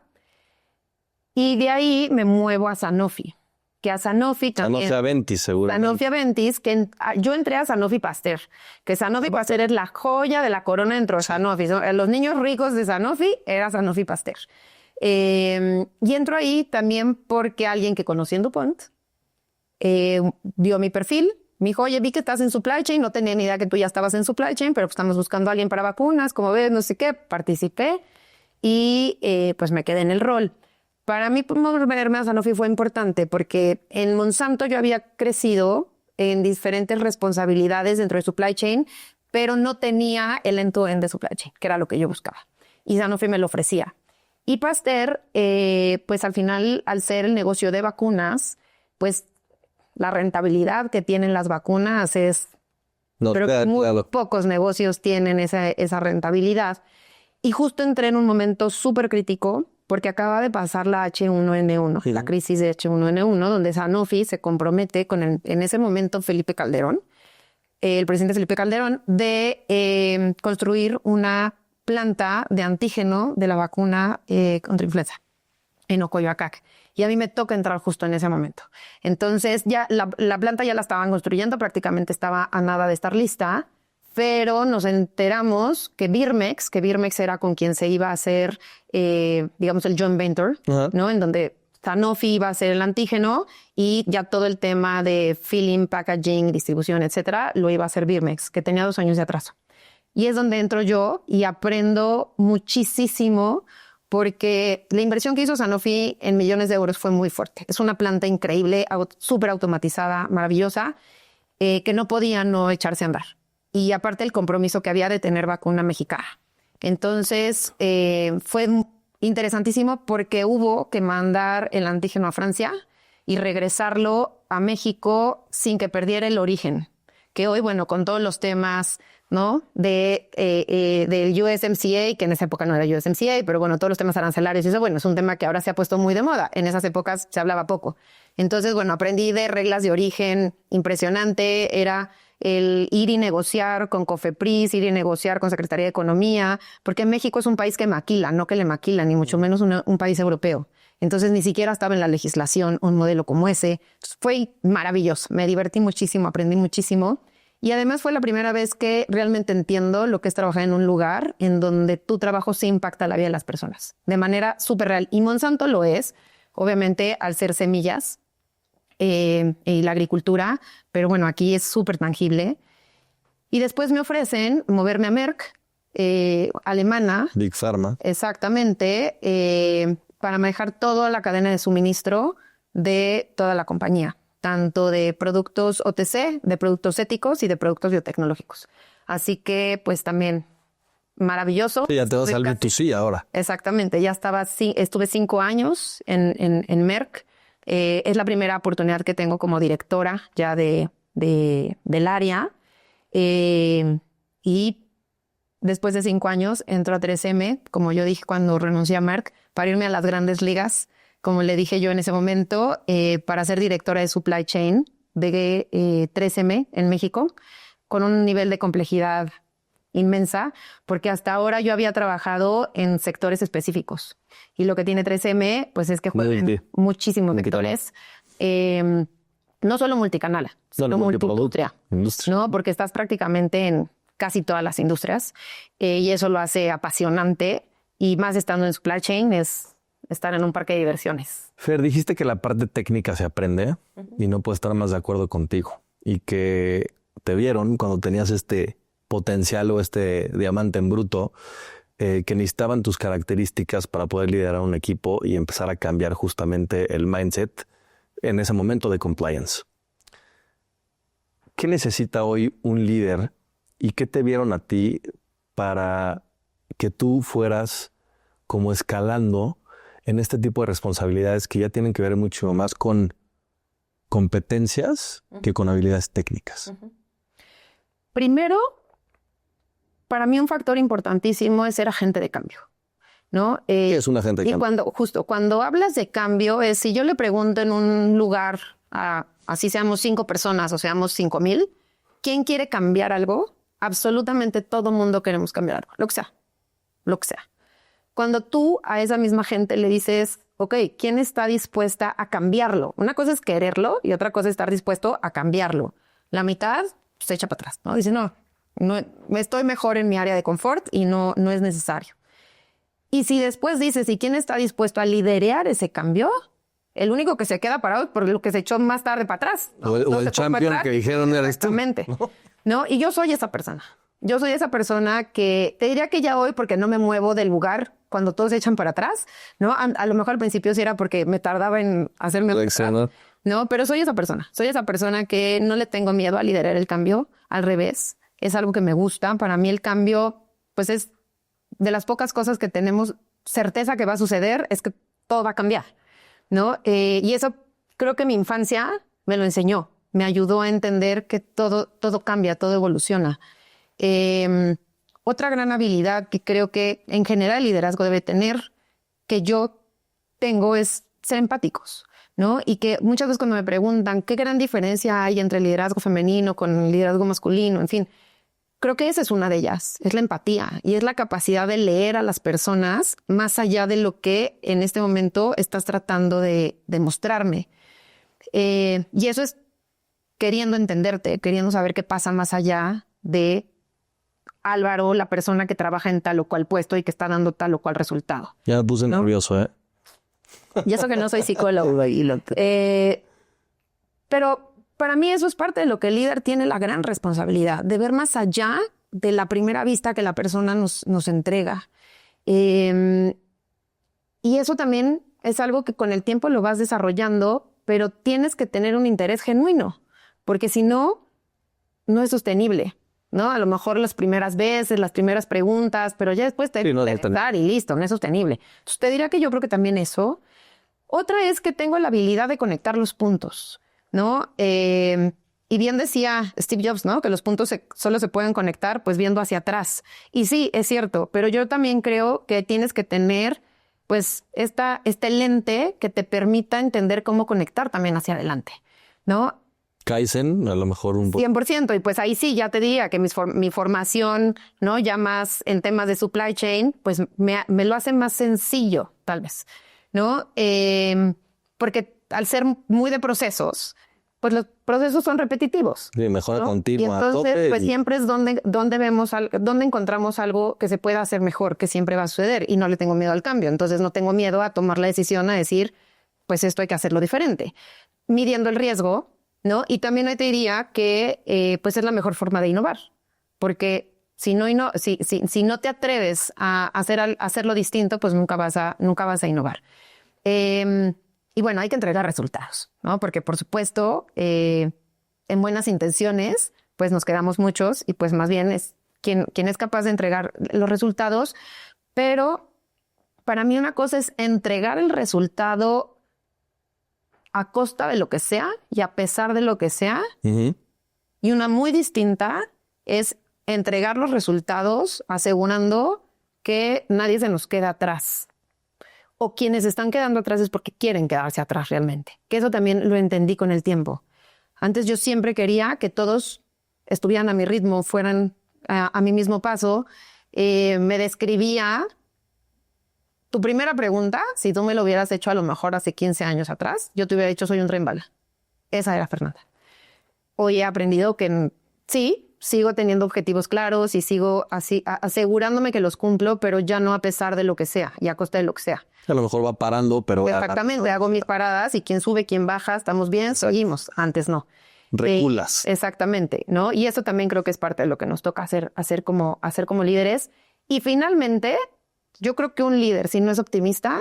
Y de ahí me muevo a Sanofi, que a Sanofi también. Sanofi Aventis, seguramente. Sanofi Aventis, que yo entré a Sanofi Pasteur, que Sanofi Pasteur es la joya de la corona dentro de Sanofi. Los niños ricos de Sanofi era Sanofi Pasteur. Y entro ahí también porque alguien que conocí en DuPont vio mi perfil, me dijo, oye, vi que estás en supply chain, no tenía ni idea que tú ya estabas en supply chain, pero pues estamos buscando a alguien para vacunas, como ves, no sé qué, participé y pues me quedé en el rol. Para mí, moverme a Sanofi fue importante porque en Monsanto yo había crecido en diferentes responsabilidades dentro de supply chain, pero no tenía el end-to-end de supply chain, que era lo que yo buscaba. Y Sanofi me lo ofrecía. Y Pasteur, pues al final, al ser el negocio de vacunas, pues la rentabilidad que tienen las vacunas es... pero muy pocos negocios tienen esa rentabilidad. Y justo entré en un momento súper crítico porque acaba de pasar la H1N1, la crisis de H1N1, donde Sanofi se compromete con en ese momento Felipe Calderón, el presidente Felipe Calderón, de construir una planta de antígeno de la vacuna contra influenza en Ocoyoacac. Y a mí me toca entrar justo en ese momento. Entonces ya la planta ya la estaban construyendo, prácticamente estaba a nada de estar lista, pero nos enteramos que Birmex era con quien se iba a hacer, digamos, el joint venture, ¿no? En donde Sanofi iba a hacer el antígeno y ya todo el tema de filling, packaging, distribución, etcétera, lo iba a hacer Birmex, que tenía 2 años de atraso. Y es donde entro yo y aprendo muchísimo, porque la inversión que hizo Sanofi en millones de euros fue muy fuerte. Es una planta increíble, súper automatizada, maravillosa, que no podía no echarse a andar. Y aparte el compromiso que había de tener vacuna mexicana. Entonces fue interesantísimo porque hubo que mandar el antígeno a Francia y regresarlo a México sin que perdiera el origen. Que hoy, bueno, con todos los temas, ¿no? Del USMCA, que en esa época no era USMCA, pero bueno, todos los temas arancelarios y eso, bueno, es un tema que ahora se ha puesto muy de moda. En esas épocas se hablaba poco. Entonces, bueno, aprendí de reglas de origen impresionante. Era el ir y negociar con COFEPRIS, ir y negociar con Secretaría de Economía, porque México es un país que maquila, no que le maquila, ni mucho menos un país europeo. Entonces ni siquiera estaba en la legislación un modelo como ese. Fue maravilloso, me divertí muchísimo, aprendí muchísimo. Y además fue la primera vez que realmente entiendo lo que es trabajar en un lugar en donde tu trabajo sí impacta la vida de las personas, de manera súper real. Y Monsanto lo es, obviamente, al ser semillas y la agricultura, pero bueno, aquí es súper tangible. Y después me ofrecen moverme a Merck, alemana. Big Pharma. Exactamente, para manejar toda la cadena de suministro de toda la compañía, tanto de productos OTC, de productos éticos y de productos biotecnológicos. Así que, pues también maravilloso. Sí, ya te vas al B2C ahora. Exactamente, ya estuve 5 años en Merck. Es la primera oportunidad que tengo como directora ya del área. Y después de 5 años entro a 3M, como yo dije cuando renuncié a Merck, para irme a las grandes ligas, como le dije yo en ese momento, para ser directora de supply chain de 3M en México, con un nivel de complejidad inmensa, porque hasta ahora yo había trabajado en sectores específicos. Y lo que tiene 3M, pues es que juega en muchísimos sectores. No solo multicanal, sino multiindustria, ¿no? Porque estás prácticamente en casi todas las industrias y eso lo hace apasionante, y más estando en supply chain es estar en un parque de diversiones. Fer, dijiste que la parte técnica se aprende y no puedo estar más de acuerdo contigo, y que te vieron cuando tenías este potencial o este diamante en bruto, que necesitaban tus características para poder liderar un equipo y empezar a cambiar justamente el mindset en ese momento de compliance. ¿Qué necesita hoy un líder y qué te vieron a ti para que tú fueras como escalando en este tipo de responsabilidades que ya tienen que ver mucho más con competencias que con habilidades técnicas? Primero, para mí un factor importantísimo es ser agente de cambio, ¿no? ¿Qué es un agente de cambio? Y cuando hablas de cambio, es si yo le pregunto en un lugar, así seamos 5 personas o seamos 5,000, ¿quién quiere cambiar algo? Absolutamente todo mundo queremos cambiar algo, lo que sea, lo que sea. Cuando tú a esa misma gente le dices, ok, ¿quién está dispuesta a cambiarlo? Una cosa es quererlo y otra cosa es estar dispuesto a cambiarlo. La mitad se echa para atrás, ¿no? Dice, no, estoy mejor en mi área de confort y no es necesario. Y si después dices, ¿y quién está dispuesto a liderar ese cambio? El único que se queda parado es por lo que se echó más tarde para atrás. O el champion que dijeron eres tú. Exactamente. ¿No? Y yo soy esa persona. Yo soy esa persona que te diría que ya hoy, porque no me muevo del lugar cuando todos se echan para atrás, ¿no? A lo mejor al principio sí era porque me tardaba en hacerme atrás, ¿no? Pero soy esa persona. Soy esa persona que no le tengo miedo a liderar el cambio. Al revés, es algo que me gusta. Para mí el cambio, pues es de las pocas cosas que tenemos certeza que va a suceder, es que todo va a cambiar, ¿no? Y eso creo que mi infancia me lo enseñó. Me ayudó a entender que todo cambia, todo evoluciona. Otra gran habilidad que creo que en general el liderazgo debe tener, que yo tengo, es ser empáticos. ¿no? Y que muchas veces cuando me preguntan qué gran diferencia hay entre el liderazgo femenino con el liderazgo masculino, en fin, creo que esa es una de ellas, es la empatía y es la capacidad de leer a las personas más allá de lo que en este momento estás tratando de mostrarme. Y eso es queriendo entenderte, queriendo saber qué pasa más allá de Álvaro, la persona que trabaja en tal o cual puesto y que está dando tal o cual resultado. Ya me puse nervioso, ¿eh? Y eso que no soy psicólogo. Pero para mí eso es parte de lo que el líder tiene la gran responsabilidad, de ver más allá de la primera vista que la persona nos entrega. Y eso también es algo que con el tiempo lo vas desarrollando, pero tienes que tener un interés genuino, porque si no, no es sostenible, ¿no? A lo mejor las primeras veces, las primeras preguntas, pero ya después te hay que interesar y listo, no es sostenible. Entonces te diría que yo creo que también eso. Otra es que tengo la habilidad de conectar los puntos, ¿no? Y bien decía Steve Jobs, ¿no? Que los puntos solo se pueden conectar pues viendo hacia atrás. Y sí, es cierto, pero yo también creo que tienes que tener pues este lente que te permita entender cómo conectar también hacia adelante, ¿no? Kaizen, a lo mejor un poco. 100%. Y pues ahí sí, ya te diría que mi formación, ¿no? Ya más en temas de supply chain, pues me lo hace más sencillo, tal vez, ¿no? Porque al ser muy de procesos, pues los procesos son repetitivos. Sí, mejora ¿no? continua. Y entonces, pues siempre es donde encontramos algo que se pueda hacer mejor, que siempre va a suceder. Y no le tengo miedo al cambio. Entonces no tengo miedo a tomar la decisión, a decir, pues esto hay que hacerlo diferente. Midiendo el riesgo, ¿no? Y también ahí te diría que pues es la mejor forma de innovar. Porque si no te atreves a hacerlo distinto, pues nunca vas a innovar. Y bueno, hay que entregar resultados, ¿no? Porque por supuesto, en buenas intenciones, pues nos quedamos muchos y pues más bien es quien es capaz de entregar los resultados. Pero para mí una cosa es entregar el resultado a costa de lo que sea y a pesar de lo que sea. Uh-huh. Y una muy distinta es entregar los resultados asegurando que nadie se nos queda atrás. O quienes están quedando atrás es porque quieren quedarse atrás realmente. Que eso también lo entendí con el tiempo. Antes yo siempre quería que todos estuvieran a mi ritmo, fueran a mi mismo paso. Me describía. Tu primera pregunta, si tú me lo hubieras hecho a lo mejor hace 15 años atrás, yo te hubiera dicho soy un tren bala. Esa era Fernanda. Hoy he aprendido que sí, sigo teniendo objetivos claros y sigo así asegurándome que los cumplo, pero ya no a pesar de lo que sea y a costa de lo que sea. A lo mejor va parando, pero... Exactamente, hago mis paradas y quién sube, quién baja, estamos bien, seguimos. Antes no. Reculas. Exactamente, ¿no? Y eso también creo que es parte de lo que nos toca hacer como líderes. Y finalmente, yo creo que un líder, si no es optimista,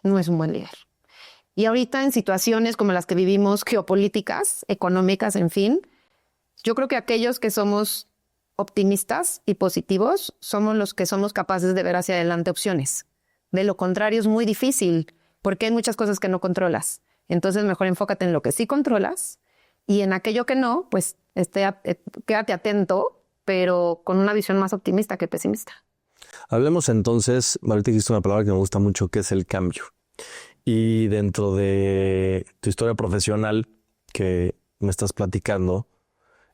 no es un buen líder. Y ahorita en situaciones como las que vivimos, geopolíticas, económicas, en fin, yo creo que aquellos que somos optimistas y positivos somos los que somos capaces de ver hacia adelante opciones. De lo contrario es muy difícil porque hay muchas cosas que no controlas. Entonces mejor enfócate en lo que sí controlas y en aquello que no, pues quédate atento, pero con una visión más optimista que pesimista. Hablemos entonces, ahorita dijiste una palabra que me gusta mucho, que es el cambio. Y dentro de tu historia profesional que me estás platicando,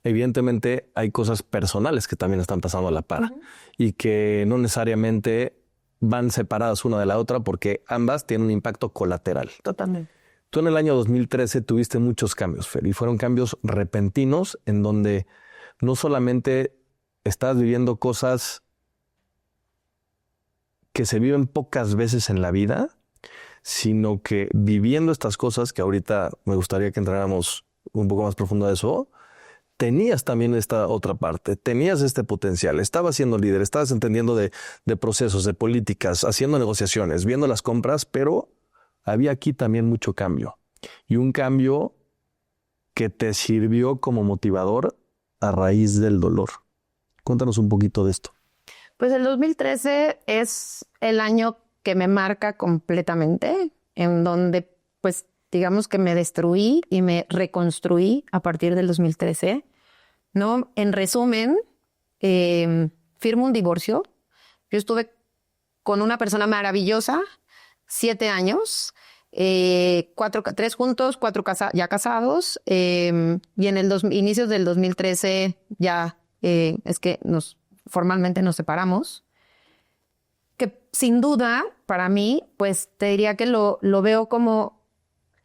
evidentemente hay cosas personales que también están pasando a la par. Uh-huh. Y que no necesariamente van separadas una de la otra porque ambas tienen un impacto colateral. Totalmente. Tú en el año 2013 tuviste muchos cambios, Fer, y fueron cambios repentinos en donde no solamente estás viviendo cosas que se viven pocas veces en la vida, sino que viviendo estas cosas, que ahorita me gustaría que entráramos un poco más profundo a eso, tenías también esta otra parte, tenías este potencial, estabas siendo líder, estabas entendiendo de procesos, de políticas, haciendo negociaciones, viendo las compras, pero había aquí también mucho cambio. Y un cambio que te sirvió como motivador a raíz del dolor. Cuéntanos un poquito de esto. Pues el 2013 es el año que me marca completamente, en donde pues digamos que me destruí y me reconstruí a partir del 2013, ¿no? En resumen, firmo un divorcio. Yo estuve con una persona maravillosa, 7 años, Tres juntos, ya casados. Y en inicios del 2013 ya es que formalmente nos separamos. Que sin duda, para mí, pues te diría que lo veo como,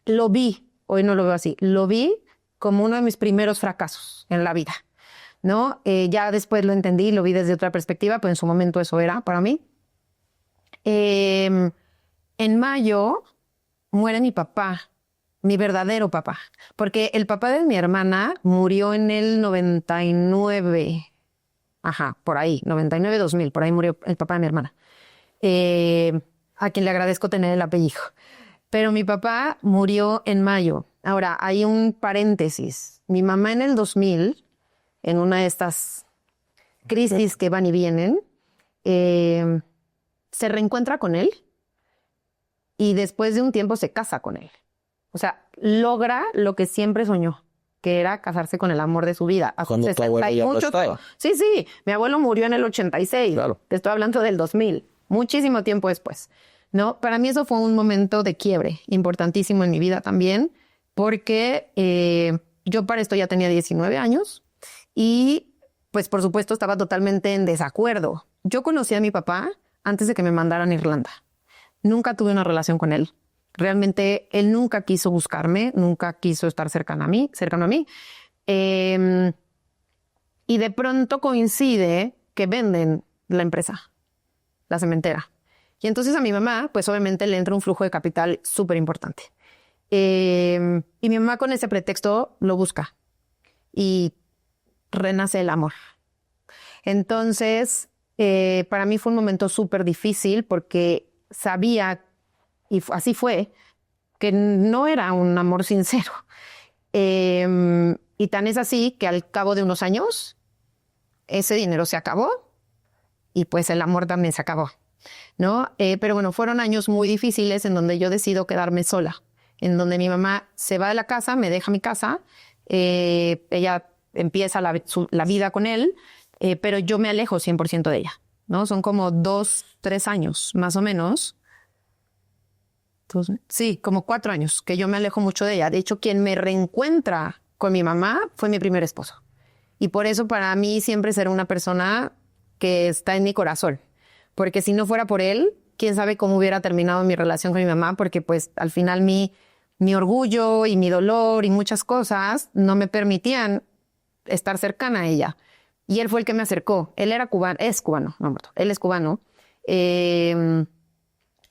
lo vi, hoy no lo veo así, lo vi como uno de mis primeros fracasos en la vida, ¿no? Ya después lo entendí, lo vi desde otra perspectiva, pero en su momento eso era para mí. En mayo muere mi papá, mi verdadero papá, porque el papá de mi hermana murió en el 99, por ahí, 99-2000, por ahí murió el papá de mi hermana. A quien le agradezco tener el apellido. Pero mi papá murió en mayo. Ahora, hay un paréntesis. Mi mamá en el 2000, en una de estas crisis que van y vienen, se reencuentra con él y después de un tiempo se casa con él. O sea, logra lo que siempre soñó, que era casarse con el amor de su vida. Cuando tu abuelo ya no estaba. Sí, mi abuelo murió en el 86. Claro. Te estoy hablando del 2000, muchísimo tiempo después, ¿no? Para mí eso fue un momento de quiebre importantísimo en mi vida también, porque yo para esto ya tenía 19 años y pues por supuesto estaba totalmente en desacuerdo. Yo conocí a mi papá antes de que me mandaran a Irlanda. Nunca tuve una relación con él. Realmente él nunca quiso buscarme, nunca quiso estar cercano a mí. Y de pronto coincide que venden la empresa, la cementera. Y entonces a mi mamá, pues obviamente le entra un flujo de capital súper importante. Y mi mamá con ese pretexto lo busca y renace el amor. Entonces, para mí fue un momento súper difícil porque sabía, y así fue, que no era un amor sincero. Y tan es así que al cabo de unos años, ese dinero se acabó y pues el amor también se acabó, ¿no? Pero bueno, fueron años muy difíciles en donde yo decido quedarme sola, en donde mi mamá se va de la casa, me deja mi casa, ella empieza la vida con él, pero yo me alejo 100% de ella, ¿no? Son como 2-3 años, más o menos. Sí, como 4 años que yo me alejo mucho de ella. De hecho, quien me reencuentra con mi mamá fue mi primer esposo. Y por eso para mí siempre será una persona que está en mi corazón. Porque si no fuera por él, quién sabe cómo hubiera terminado mi relación con mi mamá, porque pues al final mi orgullo y mi dolor y muchas cosas no me permitían estar cercana a ella. Y él fue el que me acercó. Él era cubano, es cubano, no, él es cubano.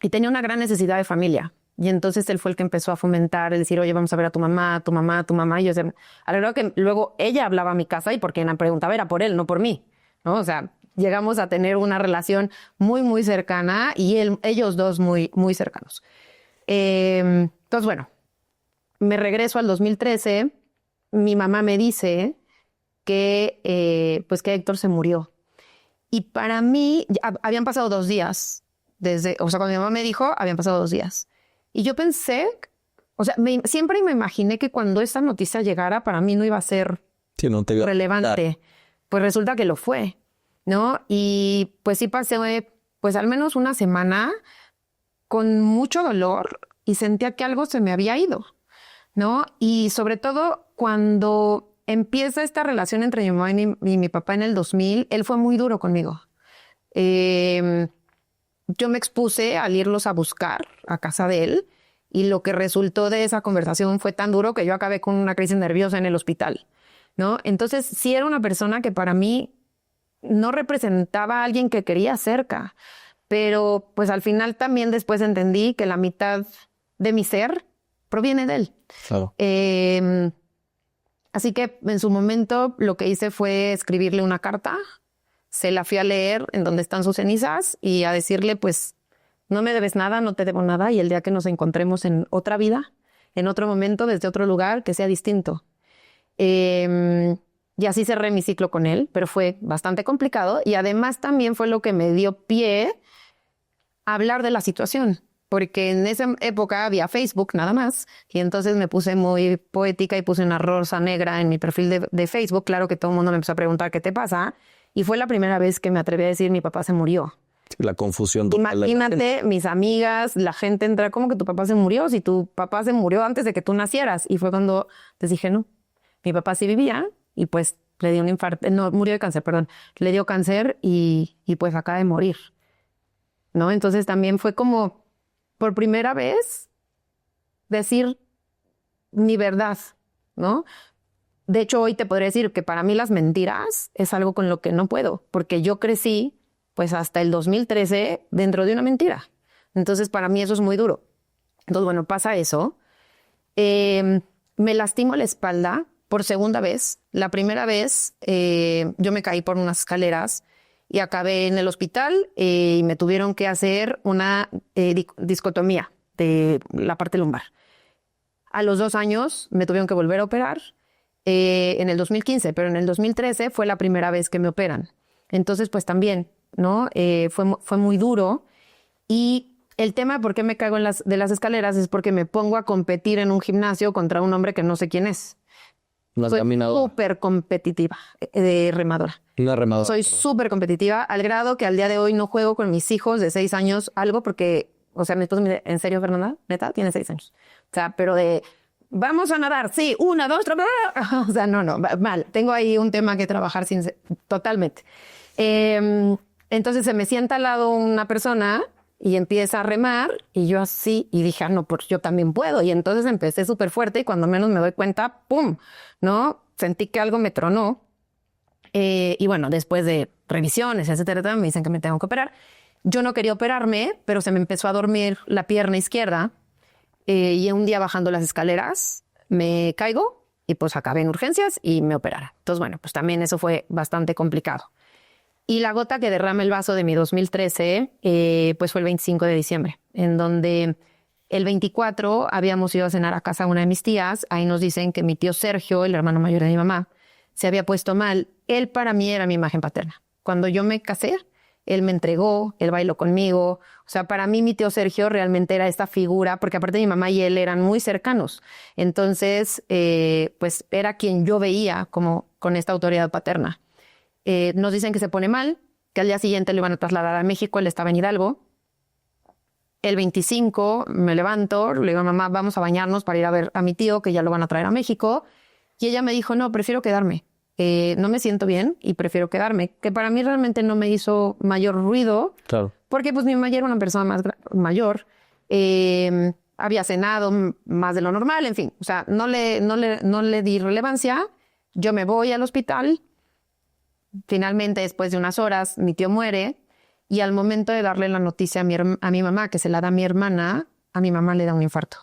Y tenía una gran necesidad de familia. Y entonces él fue el que empezó a fomentar, el decir, oye, vamos a ver a tu mamá, tu mamá, tu mamá. Y yo, o sea, a la verdad que luego ella hablaba a mi casa y porque me preguntaba era por él, no por mí, ¿no? O sea, llegamos a tener una relación muy, muy cercana y ellos dos muy, muy cercanos. Entonces, bueno, me regreso al 2013. Mi mamá me dice que, pues que Héctor se murió. Y para mí, habían pasado 2 días. O sea, cuando mi mamá me dijo, habían pasado 2 días. Y yo pensé, o sea, siempre me imaginé que cuando esta noticia llegara, para mí no iba a ser relevante. Pues resulta que lo fue, ¿no? Y pues sí pasé, pues al menos una semana con mucho dolor y sentía que algo se me había ido, ¿no? Y sobre todo cuando empieza esta relación entre mi mamá y mi papá en el 2000, él fue muy duro conmigo. Yo me expuse al irlos a buscar a casa de él y lo que resultó de esa conversación fue tan duro que yo acabé con una crisis nerviosa en el hospital, ¿no? Entonces sí era una persona que para mí no representaba a alguien que quería cerca, pero pues al final también después entendí que la mitad de mi ser proviene de él. Claro. Así que en su momento lo que hice fue escribirle una carta. Se la fui a leer en donde están sus cenizas y a decirle, pues, no me debes nada, no te debo nada y el día que nos encontremos en otra vida, en otro momento, desde otro lugar, que sea distinto. Y así cerré mi ciclo con él, pero fue bastante complicado y además también fue lo que me dio pie a hablar de la situación, porque en esa época había Facebook nada más y entonces me puse muy poética y puse una rosa negra en mi perfil de Facebook. Claro que todo el mundo me empezó a preguntar, ¿qué te pasa? Y fue la primera vez que me atreví a decir, mi papá se murió. La confusión total. Imagínate, mis amigas, la gente entra, ¿cómo que tu papá se murió? Si tu papá se murió antes de que tú nacieras. Y fue cuando les dije, no, mi papá sí vivía y pues le dio un infarto, no, murió de cáncer, perdón. Le dio cáncer y pues acaba de morir, ¿no? Entonces también fue como, por primera vez, decir mi verdad, ¿no? De hecho, hoy te podría decir que para mí las mentiras es algo con lo que no puedo, porque yo crecí pues hasta el 2013 dentro de una mentira. Entonces, para mí eso es muy duro. Entonces, bueno, pasa eso. Me lastimo la espalda por segunda vez. La primera vez yo me caí por unas escaleras y acabé en el hospital y me tuvieron que hacer una discotomía de la parte lumbar. A los 2 años me tuvieron que volver a operar en el 2015, pero en el 2013 fue la primera vez que me operan. Entonces, pues también, ¿no? Fue muy duro. Y el tema de por qué me caigo de las escaleras es porque me pongo a competir en un gimnasio contra un hombre que no sé quién es. Soy súper competitiva de remadora. Una remadora. Soy súper competitiva al grado que al día de hoy no juego con mis hijos de 6 años algo porque, o sea, mi esposo me dice, ¿en serio, Fernanda? ¿Neta? Tiene 6 años. O sea, pero de, vamos a nadar, sí, 1, 2, 3, o sea, no, mal. Tengo ahí un tema que trabajar totalmente. Entonces se me sienta al lado una persona y empieza a remar y yo así y dije, no, pues yo también puedo. Y entonces empecé súper fuerte y cuando menos me doy cuenta, ¡pum!, ¿no? Sentí que algo me tronó. Y bueno, después de revisiones, etcétera, me dicen que me tengo que operar. Yo no quería operarme, pero se me empezó a dormir la pierna izquierda y un día bajando las escaleras me caigo y pues acabé en urgencias y me operaron. Entonces, bueno, pues también eso fue bastante complicado. Y la gota que derrama el vaso de mi 2013, pues fue el 25 de diciembre, en donde el 24 habíamos ido a cenar a casa de una de mis tías. Ahí nos dicen que mi tío Sergio, el hermano mayor de mi mamá, se había puesto mal. Él para mí era mi imagen paterna. Cuando yo me casé, él me entregó, él bailó conmigo. O sea, para mí mi tío Sergio realmente era esta figura, porque aparte mi mamá y él eran muy cercanos. Entonces, pues era quien yo veía como con esta autoridad paterna. Nos dicen que se pone mal, que al día siguiente lo iban a trasladar a México, él estaba en Hidalgo. El 25 me levanto, le digo a mamá, vamos a bañarnos para ir a ver a mi tío, que ya lo van a traer a México. Y ella me dijo, no, prefiero quedarme. No me siento bien y prefiero quedarme. Que para mí realmente no me hizo mayor ruido. Claro. Porque pues mi mamá ya era una persona mayor. Había cenado más de lo normal, en fin. O sea, no le di relevancia. Yo me voy al hospital. Finalmente, después de unas horas, mi tío muere y al momento de darle la noticia a mi mamá, que se la da a mi hermana, a mi mamá le da un infarto.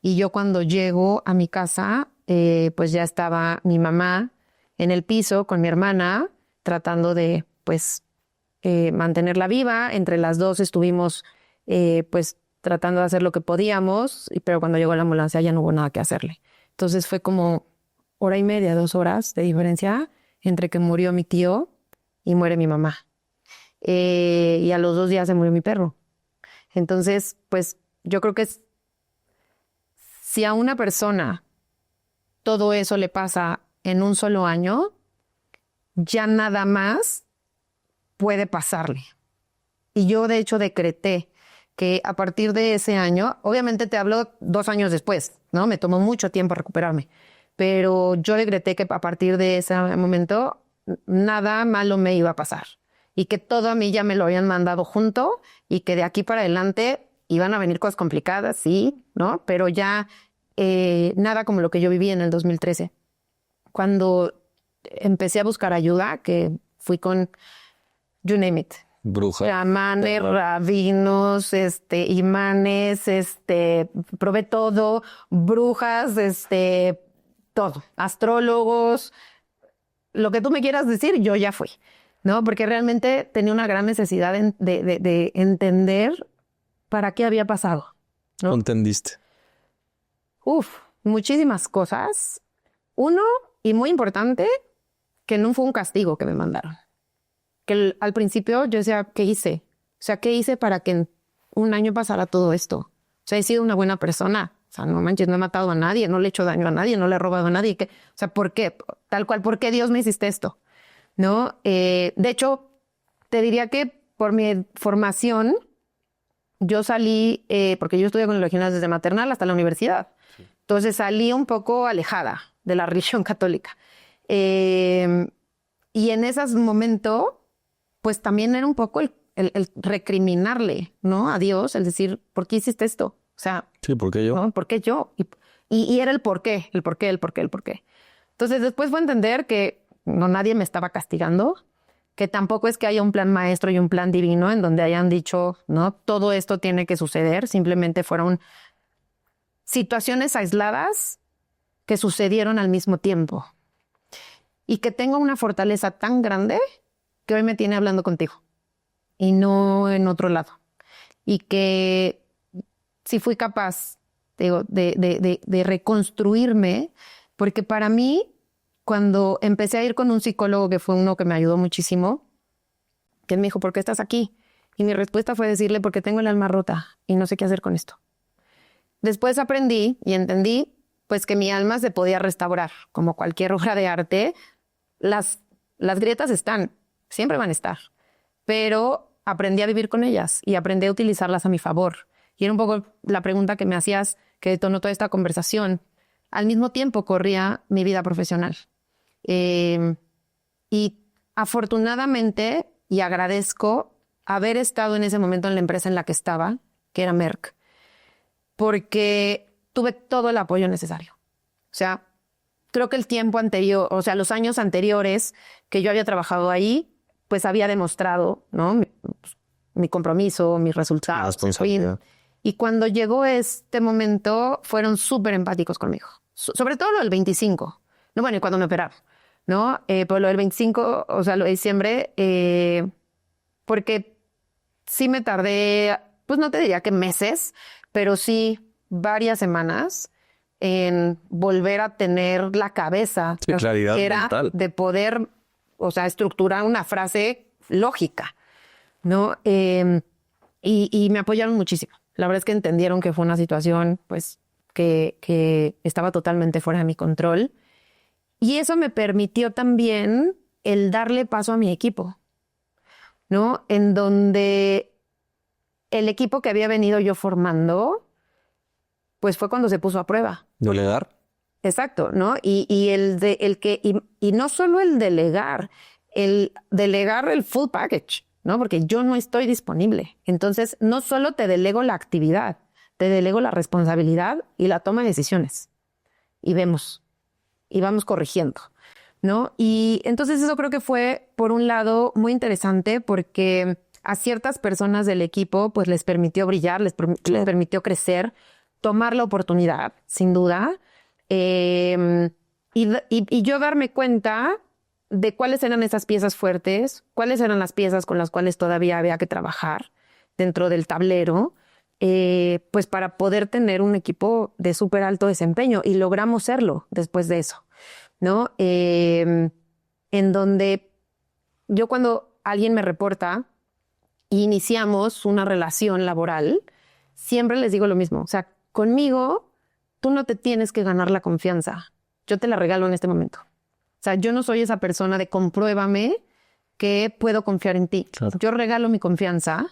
Y yo cuando llego a mi casa, pues ya estaba mi mamá en el piso con mi hermana, tratando de, pues, mantenerla viva. Entre las dos estuvimos, pues, tratando de hacer lo que podíamos, pero cuando llegó la ambulancia ya no hubo nada que hacerle. Entonces fue como 1:30, 2 horas de diferencia entre que murió mi tío y muere mi mamá. Y a los 2 días se murió mi perro. Entonces, pues yo creo que si a una persona todo eso le pasa en un solo año, ya nada más puede pasarle. Y yo de hecho decreté que a partir de ese año, obviamente te hablo 2 años después, ¿no? Me tomó mucho tiempo recuperarme. Pero yo decreté que a partir de ese momento nada malo me iba a pasar y que todo a mí ya me lo habían mandado junto y que de aquí para adelante iban a venir cosas complicadas, sí, ¿no? Pero ya nada como lo que yo viví en el 2013. Cuando empecé a buscar ayuda, que fui con, you name it. Bruja. Chamanes, rabinos, imanes, probé todo, brujas, todo, astrólogos, lo que tú me quieras decir, yo ya fui, ¿no? Porque realmente tenía una gran necesidad de entender para qué había pasado, ¿no? ¿No entendiste? Muchísimas cosas. Uno, y muy importante, que no fue un castigo que me mandaron. Que al principio yo decía, ¿qué hice? O sea, ¿qué hice para que en un año pasara todo esto? O sea, he sido una buena persona. O sea, no manches, no he matado a nadie, no le he hecho daño a nadie, no le he robado a nadie. O sea, ¿por qué? Tal cual, ¿por qué Dios me hiciste esto? ¿No? De hecho, te diría que por mi formación, yo salí, porque yo estudié con colegiales desde maternal hasta la universidad. Sí. Entonces salí un poco alejada de la religión católica. Y en ese momento, pues también era un poco el recriminarle, ¿no? A Dios, el decir, ¿por qué hiciste esto? O sea, sí, ¿por qué yo? ¿no? ¿Por qué yo? Y era el por qué. Entonces después fue entender que no, nadie me estaba castigando, que tampoco es que haya un plan maestro y un plan divino en donde hayan dicho, no, todo esto tiene que suceder. Simplemente fueron situaciones aisladas que sucedieron al mismo tiempo. Y que tengo una fortaleza tan grande que hoy me tiene hablando contigo y no en otro lado. Y que si fui capaz, digo, de reconstruirme, porque para mí, cuando empecé a ir con un psicólogo, que fue uno que me ayudó muchísimo, que me dijo, ¿por qué estás aquí? Y mi respuesta fue decirle, porque tengo el alma rota y no sé qué hacer con esto. Después aprendí y entendí, pues, que mi alma se podía restaurar. Como cualquier obra de arte, las grietas están, siempre van a estar. Pero aprendí a vivir con ellas y aprendí a utilizarlas a mi favor. Y era un poco la pregunta que me hacías, que detonó toda esta conversación. Al mismo tiempo corría mi vida profesional. Y afortunadamente, y agradezco haber estado en ese momento en la empresa en la que estaba, que era Merck, porque tuve todo el apoyo necesario. O sea, creo que el tiempo anterior, o sea, los años anteriores que yo había trabajado ahí, pues había demostrado, ¿no? Mi compromiso, mis resultados. La responsabilidad. Y cuando llegó este momento, fueron súper empáticos conmigo. Sobre todo lo del 25. No, bueno, y cuando me operaron, ¿no? Pero lo del 25, o sea, lo de diciembre, porque sí me tardé, pues no te diría que meses, pero sí varias semanas en volver a tener la cabeza, sí, claridad que era mental, de poder, o sea, estructurar una frase lógica, ¿no? Y me apoyaron muchísimo. La verdad es que entendieron que fue una situación, pues, que estaba totalmente fuera de mi control. Y eso me permitió también el darle paso a mi equipo, ¿no? En donde el equipo que había venido yo formando, pues fue cuando se puso a prueba. ¿Delegar? Exacto, ¿no? Y no solo el delegar el full package, ¿no? Porque yo no estoy disponible. Entonces, no solo te delego la actividad, te delego la responsabilidad y la toma de decisiones. Y vamos corrigiendo, ¿no? Y entonces eso creo que fue, por un lado, muy interesante porque a ciertas personas del equipo, pues les permitió brillar, les permitió crecer, tomar la oportunidad, sin duda. Y yo darme cuenta de cuáles eran esas piezas fuertes, cuáles eran las piezas con las cuales todavía había que trabajar dentro del tablero, pues para poder tener un equipo de súper alto desempeño. Y logramos serlo después de eso, ¿no? En donde yo, cuando alguien me reporta e iniciamos una relación laboral, siempre les digo lo mismo. O sea, conmigo tú no te tienes que ganar la confianza. Yo te la regalo en este momento. O sea, yo no soy esa persona de compruébame que puedo confiar en ti. Claro. Yo regalo mi confianza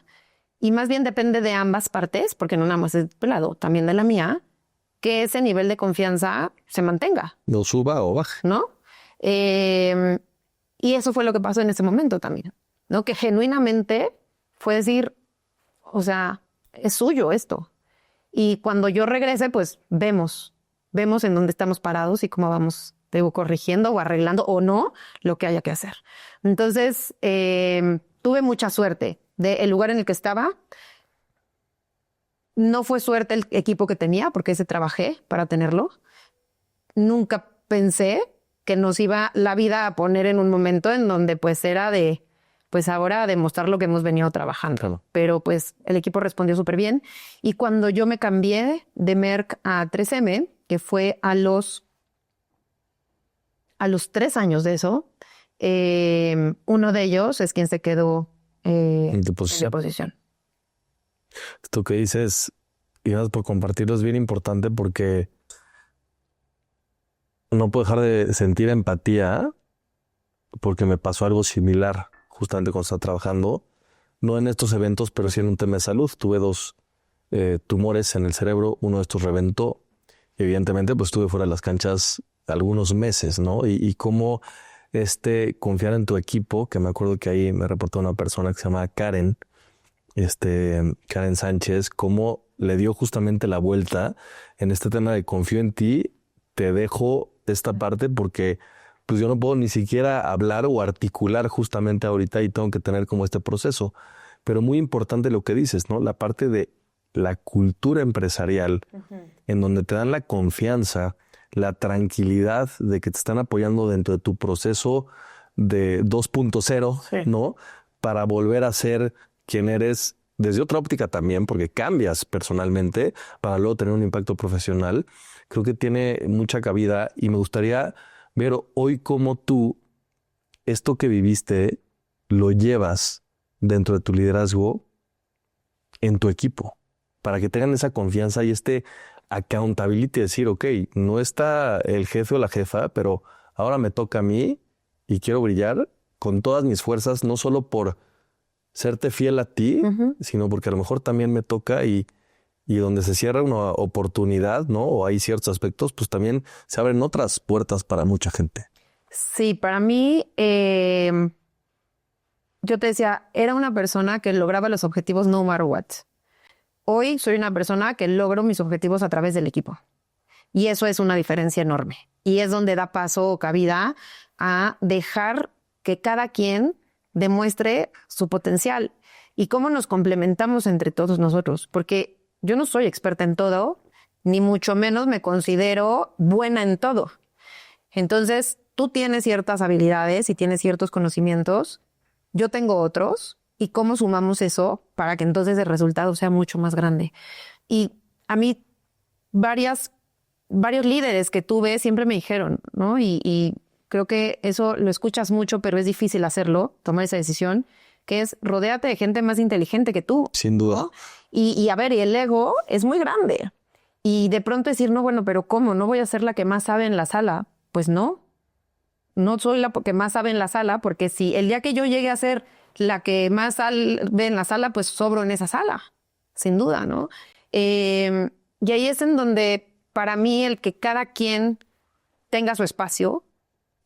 y más bien depende de ambas partes, porque no nada más es de tu lado, también de la mía, que ese nivel de confianza se mantenga. No suba o baje. ¿No? Y eso fue lo que pasó en ese momento también, ¿no? Que genuinamente fue decir, o sea, es suyo esto. Y cuando yo regrese, pues vemos en dónde estamos parados y cómo vamos, corrigiendo o arreglando o no lo que haya que hacer. Entonces, tuve mucha suerte del lugar en el que estaba. No fue suerte el equipo que tenía, porque ese trabajé para tenerlo. Nunca pensé que nos iba la vida a poner en un momento en donde pues era de, pues ahora demostrar lo que hemos venido trabajando. Claro. Pero pues el equipo respondió súper bien. Y cuando yo me cambié de Merck a 3M, que fue a los 3 años de eso, uno de ellos es quien se quedó en posición. Esto que dices, y gracias por compartirlo, es bien importante porque no puedo dejar de sentir empatía porque me pasó algo similar justamente cuando estaba trabajando. no en estos eventos, pero sí en un tema de salud. Tuve 2 tumores en el cerebro, uno de estos reventó. Evidentemente, pues estuve fuera de las canchas algunos meses, ¿no? Y cómo confiar en tu equipo, que me acuerdo que ahí me reportó una persona que se llama Karen, Karen Sánchez, cómo le dio justamente la vuelta en este tema de confío en ti, te dejo esta parte porque pues yo no puedo ni siquiera hablar o articular justamente ahorita y tengo que tener como este proceso. Pero muy importante lo que dices, ¿no? La parte de la cultura empresarial, en donde te dan la confianza, la tranquilidad de que te están apoyando dentro de tu proceso de 2.0, Sí. ¿no? Para volver a ser quien eres desde otra óptica también, porque cambias personalmente para luego tener un impacto profesional. Creo que tiene mucha cabida y me gustaría ver hoy cómo tú, esto que viviste, lo llevas dentro de tu liderazgo en tu equipo, para que tengan esa confianza y accountability, decir, ok, no está el jefe o la jefa, pero ahora me toca a mí y quiero brillar con todas mis fuerzas, no solo por serte fiel a ti, sino porque a lo mejor también me toca y donde se cierra una oportunidad, ¿no? O hay ciertos aspectos, pues también se abren otras puertas para mucha gente. Sí, para mí, yo te decía, era una persona que lograba los objetivos no matter what. Hoy soy una persona que logro mis objetivos a través del equipo. Y eso es una diferencia enorme. Y es donde da paso o cabida a dejar que cada quien demuestre su potencial y cómo nos complementamos entre todos nosotros. Porque yo no soy experta en todo, ni mucho menos me considero buena en todo. Entonces, tú tienes ciertas habilidades y tienes ciertos conocimientos, yo tengo otros, y cómo sumamos eso para que entonces el resultado sea mucho más grande. Y a mí, varios líderes que tuve siempre me dijeron, ¿no? Y creo que eso lo escuchas mucho, pero es difícil hacerlo, tomar esa decisión, que es rodéate de gente más inteligente que tú. Sin duda. ¿No? Y a ver, y el ego es muy grande. Y de pronto decir, no, bueno, pero ¿cómo? ¿No voy a ser la que más sabe en la sala? Pues no soy la que más sabe en la sala, porque si el día que yo llegue a ser la que más ve en la sala, pues sobro en esa sala, sin duda, ¿no? Y ahí es en donde para mí el que cada quien tenga su espacio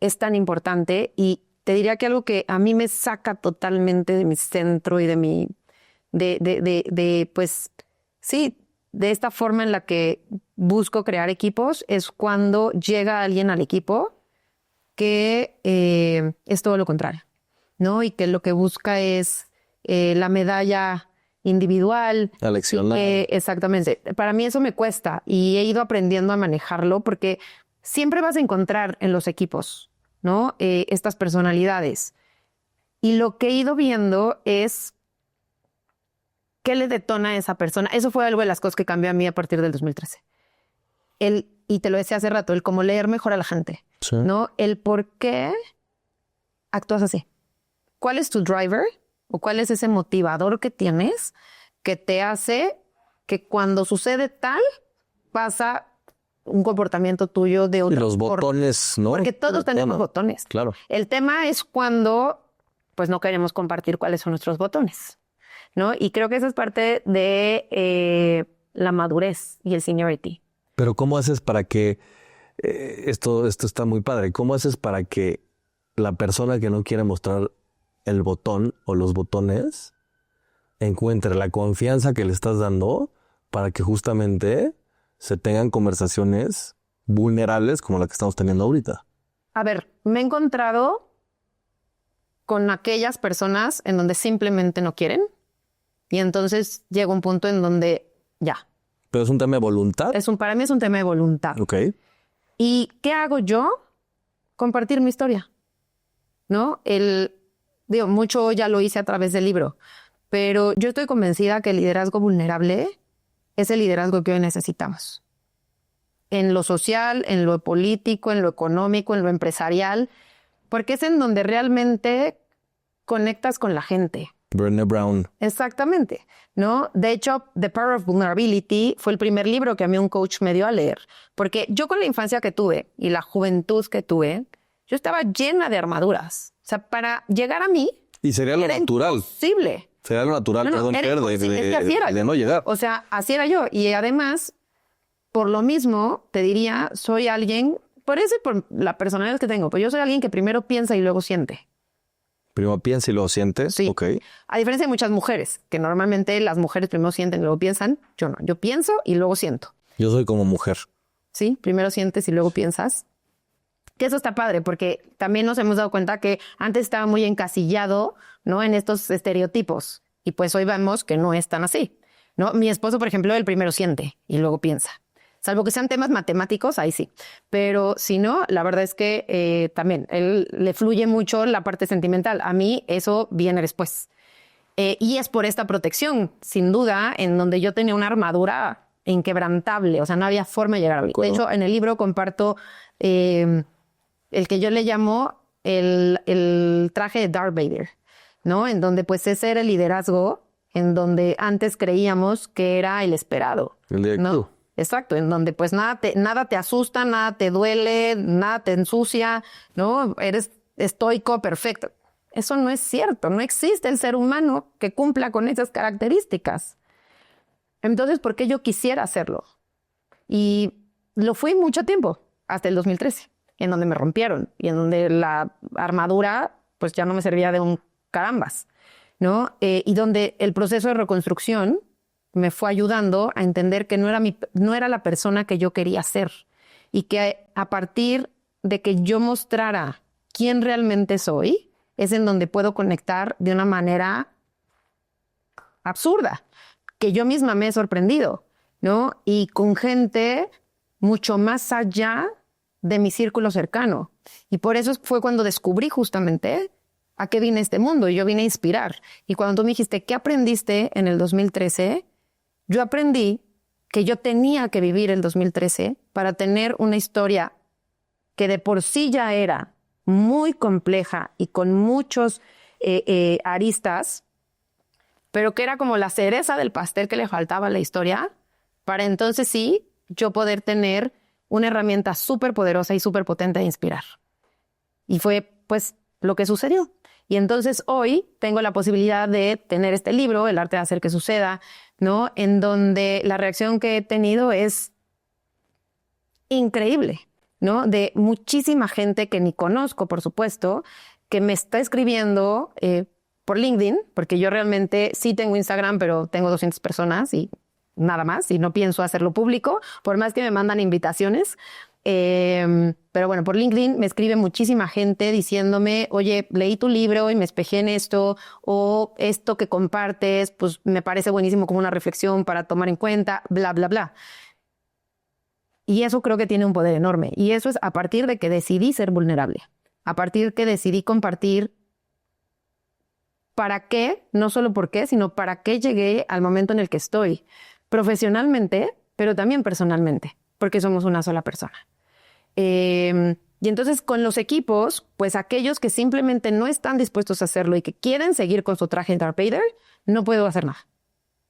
es tan importante, y te diría que algo que a mí me saca totalmente de mi centro y de mi, pues sí, de esta forma en la que busco crear equipos, es cuando llega alguien al equipo que es todo lo contrario, ¿no? Y que lo que busca es la medalla individual. Aleccionar. Exactamente. Para mí eso me cuesta y he ido aprendiendo a manejarlo porque siempre vas a encontrar en los equipos, ¿no? Estas personalidades. Y lo que he ido viendo es qué le detona a esa persona. Eso fue algo de las cosas que cambió a mí a partir del 2013. Y te lo decía hace rato, el cómo leer mejor a la gente, Sí. ¿no? El por qué actúas así. ¿Cuál es tu driver o cuál es ese motivador que tienes que te hace que cuando sucede tal pasa un comportamiento tuyo de otra Y los forma? botones, ¿no? Porque todos tenemos botones. Claro. El tema es cuando pues no queremos compartir cuáles son nuestros botones, ¿no? Y creo que esa es parte de la madurez y el seniority. Pero ¿cómo haces para que esto está muy padre? ¿Cómo haces para que la persona que no quiere mostrar el botón o los botones encuentre la confianza que le estás dando para que justamente se tengan conversaciones vulnerables como la que estamos teniendo ahorita? A ver, me he encontrado con aquellas personas en donde simplemente no quieren y entonces llega un punto en donde ya. ¿Pero es un tema de voluntad? Para mí es un tema de voluntad. Ok. ¿Y qué hago yo? Compartir mi historia, ¿no? Mucho ya lo hice a través del libro, pero yo estoy convencida que el liderazgo vulnerable es el liderazgo que hoy necesitamos. En lo social, en lo político, en lo económico, en lo empresarial, porque es en donde realmente conectas con la gente. Brené Brown. Exactamente, ¿no? De hecho, The Power of Vulnerability fue el primer libro que a mí un coach me dio a leer, porque yo con la infancia que tuve y la juventud que tuve, yo estaba llena de armaduras. O sea, para llegar a mí Y sería lo era natural. imposible. Será lo natural, No, perdón, Fer, sí, es que así era. de no llegar. O sea, así era yo. Y además, por lo mismo, te diría, soy alguien, por eso y por la personalidad que tengo, pues yo soy alguien que primero piensa y luego siente. Primero piensa y luego siente. Sí. Ok. A diferencia de muchas mujeres, que normalmente las mujeres primero sienten y luego piensan. Yo no. Yo pienso y luego siento. Yo soy como mujer. Sí, primero sientes y luego piensas. Que eso está padre, porque también nos hemos dado cuenta que antes estaba muy encasillado, ¿no? En estos estereotipos. Y pues hoy vemos que no es tan así, ¿no? Mi esposo, por ejemplo, él primero siente y luego piensa. Salvo que sean temas matemáticos, ahí sí. Pero si no, la verdad es que también él le fluye mucho la parte sentimental. A mí eso viene después. Y es por esta protección, sin duda, en donde yo tenía una armadura inquebrantable. O sea, no había forma de llegar a mí. De hecho, en el libro comparto el que yo le llamo el traje de Darth Vader, ¿no? En donde pues ese era el liderazgo, en donde antes creíamos que era el esperado. El de ¿no? Exacto, en donde pues nada te asusta, nada te duele, nada te ensucia, ¿no? Eres estoico, perfecto. Eso no es cierto, no existe el ser humano que cumpla con esas características. Entonces, ¿por qué yo quisiera hacerlo? Y lo fui mucho tiempo, hasta el 2013, en donde me rompieron y en donde la armadura pues ya no me servía de un carambas, ¿no? Y donde el proceso de reconstrucción me fue ayudando a entender que no era la persona que yo quería ser y que a partir de que yo mostrara quién realmente soy, es en donde puedo conectar de una manera absurda, que yo misma me he sorprendido, ¿no? Y con gente mucho más allá de mi círculo cercano. Y por eso fue cuando descubrí justamente a qué vine a este mundo. Y yo vine a inspirar. Y cuando tú me dijiste, ¿qué aprendiste en el 2013? Yo aprendí que yo tenía que vivir el 2013 para tener una historia que de por sí ya era muy compleja y con muchos aristas, pero que era como la cereza del pastel que le faltaba a la historia, para entonces sí yo poder tener una herramienta súper poderosa y súper potente de inspirar. Y fue pues lo que sucedió. Y entonces hoy tengo la posibilidad de tener este libro, El arte de hacer que suceda, ¿no? En donde la reacción que he tenido es increíble, ¿no? De muchísima gente que ni conozco, por supuesto, que me está escribiendo por LinkedIn, porque yo realmente sí tengo Instagram, pero tengo 200 personas y nada más, y no pienso hacerlo público, por más que me mandan invitaciones. Pero bueno, por LinkedIn me escribe muchísima gente diciéndome, oye, leí tu libro y me espejé en esto, o esto que compartes, pues me parece buenísimo como una reflexión para tomar en cuenta, bla, bla, bla. Y eso creo que tiene un poder enorme. Y eso es a partir de que decidí ser vulnerable, a partir de que decidí compartir para qué, no solo por qué, sino para qué llegué al momento en el que estoy, profesionalmente, pero también personalmente, porque somos una sola persona. Y entonces con los equipos, pues aquellos que simplemente no están dispuestos a hacerlo y que quieren seguir con su traje de Darth Vader, no puedo hacer nada.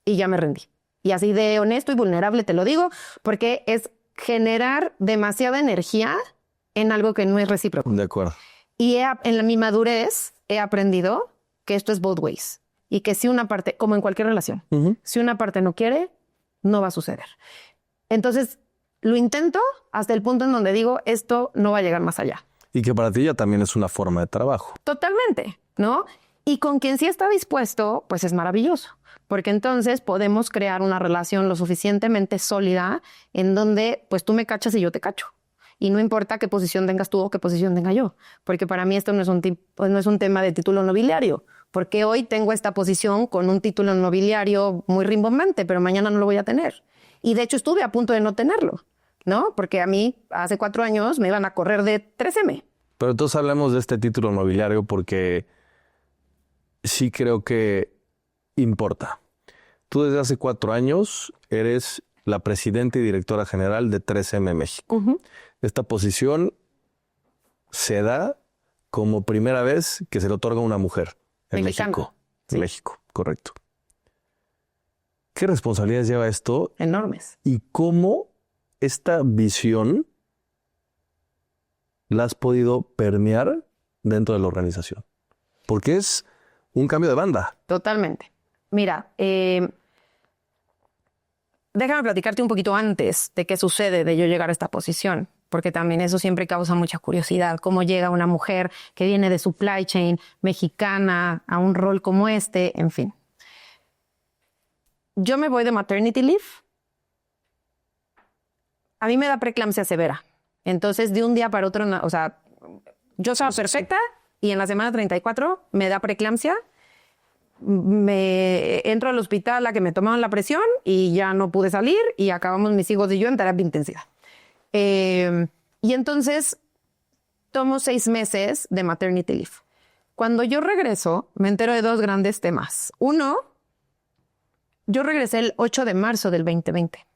Y ya me rendí. Y así de honesto y vulnerable te lo digo, porque es generar demasiada energía en algo que no es recíproco. De acuerdo. Y mi madurez he aprendido que esto es both ways. Y que si una parte, como en cualquier relación, si una parte no quiere, no va a suceder. Entonces, lo intento hasta el punto en donde digo, esto no va a llegar más allá. Y que para ti ya también es una forma de trabajo. Totalmente, ¿no? Y con quien sí está dispuesto, pues es maravilloso. Porque entonces podemos crear una relación lo suficientemente sólida en donde, pues tú me cachas y yo te cacho. Y no importa qué posición tengas tú o qué posición tenga yo. Porque para mí esto no es un tema de título nobiliario. Porque hoy tengo esta posición con un título nobiliario muy rimbombante, pero mañana no lo voy a tener. Y de hecho estuve a punto de no tenerlo, ¿no? Porque a mí hace 4 años me iban a correr de 3M. Pero entonces hablemos de este título nobiliario porque sí creo que importa. Tú desde hace 4 años eres la presidenta y directora general de 3M México. Esta posición se da como primera vez que se le otorga a una mujer en México. Sí. En México, correcto. ¿Qué responsabilidades lleva esto? Enormes. ¿Y cómo esta visión la has podido permear dentro de la organización? Porque es un cambio de banda. Totalmente. Mira, déjame platicarte un poquito antes de qué sucede de yo llegar a esta posición, porque también eso siempre causa mucha curiosidad. ¿Cómo llega una mujer que viene de supply chain mexicana a un rol como este? En fin. Yo me voy de maternity leave. A mí me da preeclampsia severa. Entonces, de un día para otro, o sea, yo estaba perfecta y en la semana 34 me da preeclampsia. Me entro al hospital a que me tomaban la presión y ya no pude salir y acabamos mis hijos y yo en terapia intensiva. Y entonces tomo 6 meses de maternity leave. Cuando yo regreso, me entero de 2 grandes temas. Uno, yo regresé el 8 de marzo del 2020.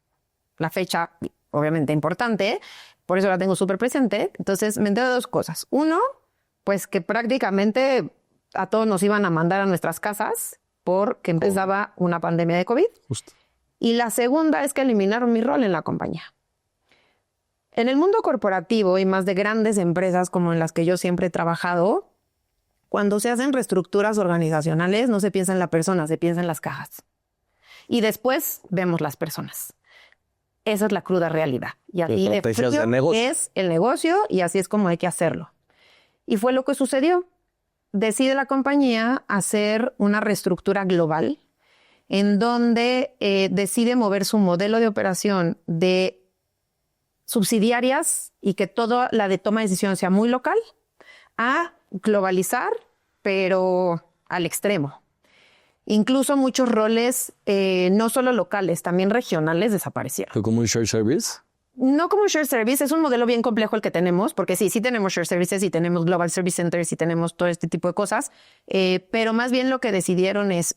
La fecha, obviamente, importante, por eso la tengo súper presente. Entonces me entero de 2 cosas. Uno, pues que prácticamente a todos nos iban a mandar a nuestras casas porque empezaba una pandemia de COVID. Justo. Y la segunda es que eliminaron mi rol en la compañía. En el mundo corporativo y más de grandes empresas como en las que yo siempre he trabajado, cuando se hacen reestructuras organizacionales no se piensa en la persona, se piensa en las cajas. Y después vemos las personas. Esa es la cruda realidad. Y así de Estrategias frío de negocio. es el negocio y así es como hay que hacerlo. Y fue lo que sucedió. Decide la compañía hacer una reestructura global en donde decide mover su modelo de operación de subsidiarias y que toda la de toma de decisión sea muy local a globalizar, pero al extremo. Incluso muchos roles, no solo locales, también regionales, desaparecieron. ¿Fue como un shared service? No como un shared service, es un modelo bien complejo el que tenemos, porque sí tenemos shared services y tenemos global service centers y tenemos todo este tipo de cosas, pero más bien lo que decidieron es,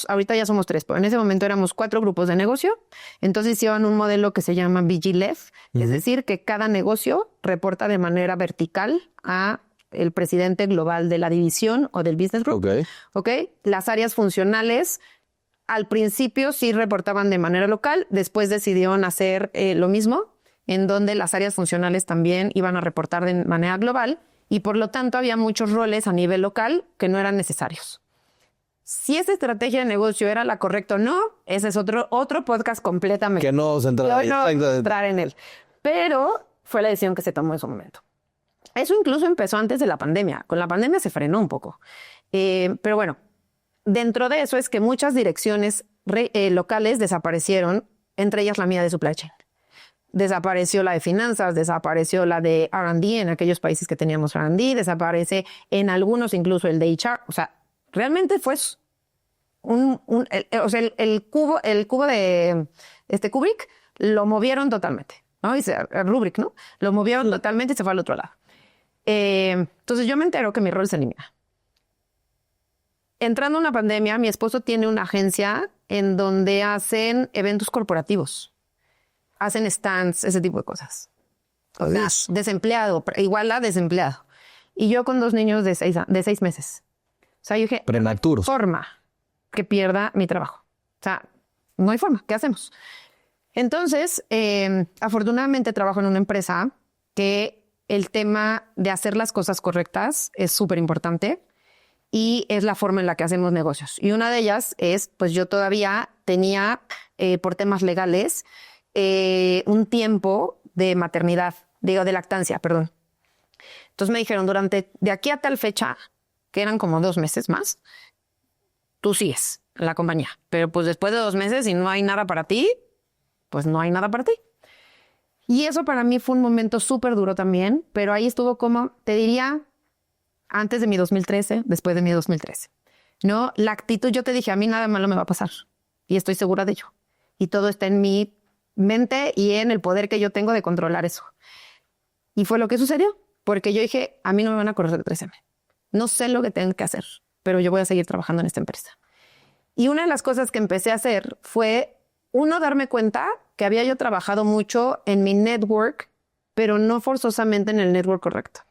ahorita ya somos 3, pero en ese momento éramos 4 grupos de negocio, entonces hicieron un modelo que se llama BG-Lev, es decir, que cada negocio reporta de manera vertical a el presidente global de la división o del business group. ¿Ok? Las áreas funcionales al principio sí reportaban de manera local, después decidieron hacer lo mismo, en donde las áreas funcionales también iban a reportar de manera global y por lo tanto había muchos roles a nivel local que no eran necesarios. Si esa estrategia de negocio era la correcta o no, ese es otro podcast completamente. Que no se entra entrar en él. Pero fue la decisión que se tomó en su momento. Eso incluso empezó antes de la pandemia. Con la pandemia se frenó un poco. Pero bueno, dentro de eso es que muchas direcciones locales desaparecieron, entre ellas la mía de supply chain. Desapareció la de finanzas, desapareció la de R&D en aquellos países que teníamos R&D, desaparece en algunos incluso el de HR. O sea, realmente fue el cubo de Kubrick lo movieron totalmente, ¿no? El Rubrik, ¿no? Lo movieron totalmente y se fue al otro lado. Entonces yo me entero que mi rol se elimina. Entrando una pandemia, mi esposo tiene una agencia en donde hacen eventos corporativos, hacen stands, ese tipo de cosas. O sea, desempleado, igual a desempleado. Y yo con 2 niños de 6 meses. O sea, yo dije, prematuros. No hay forma que pierda mi trabajo. O sea, no hay forma. ¿Qué hacemos? Entonces, afortunadamente trabajo en una empresa que el tema de hacer las cosas correctas es súper importante y es la forma en la que hacemos negocios. Y una de ellas es, pues yo todavía tenía, por temas legales, un tiempo de maternidad, de lactancia, perdón. Entonces me dijeron, de aquí a tal fecha, que eran como 2 meses más, tú sigues en la compañía. Pero pues después de 2 meses, si no hay nada para ti, pues no hay nada para ti. Y eso para mí fue un momento súper duro también, pero ahí estuvo como, te diría, antes de mi 2013, después de mi 2013. ¿No? La actitud, yo te dije, a mí nada malo me va a pasar y estoy segura de ello. Y todo está en mi mente y en el poder que yo tengo de controlar eso. Y fue lo que sucedió, porque yo dije, a mí no me van a correr de 3M. No sé lo que tengo que hacer, pero yo voy a seguir trabajando en esta empresa. Y una de las cosas que empecé a hacer fue, darme cuenta que había yo trabajado mucho en mi network, pero no forzosamente en el network correcto,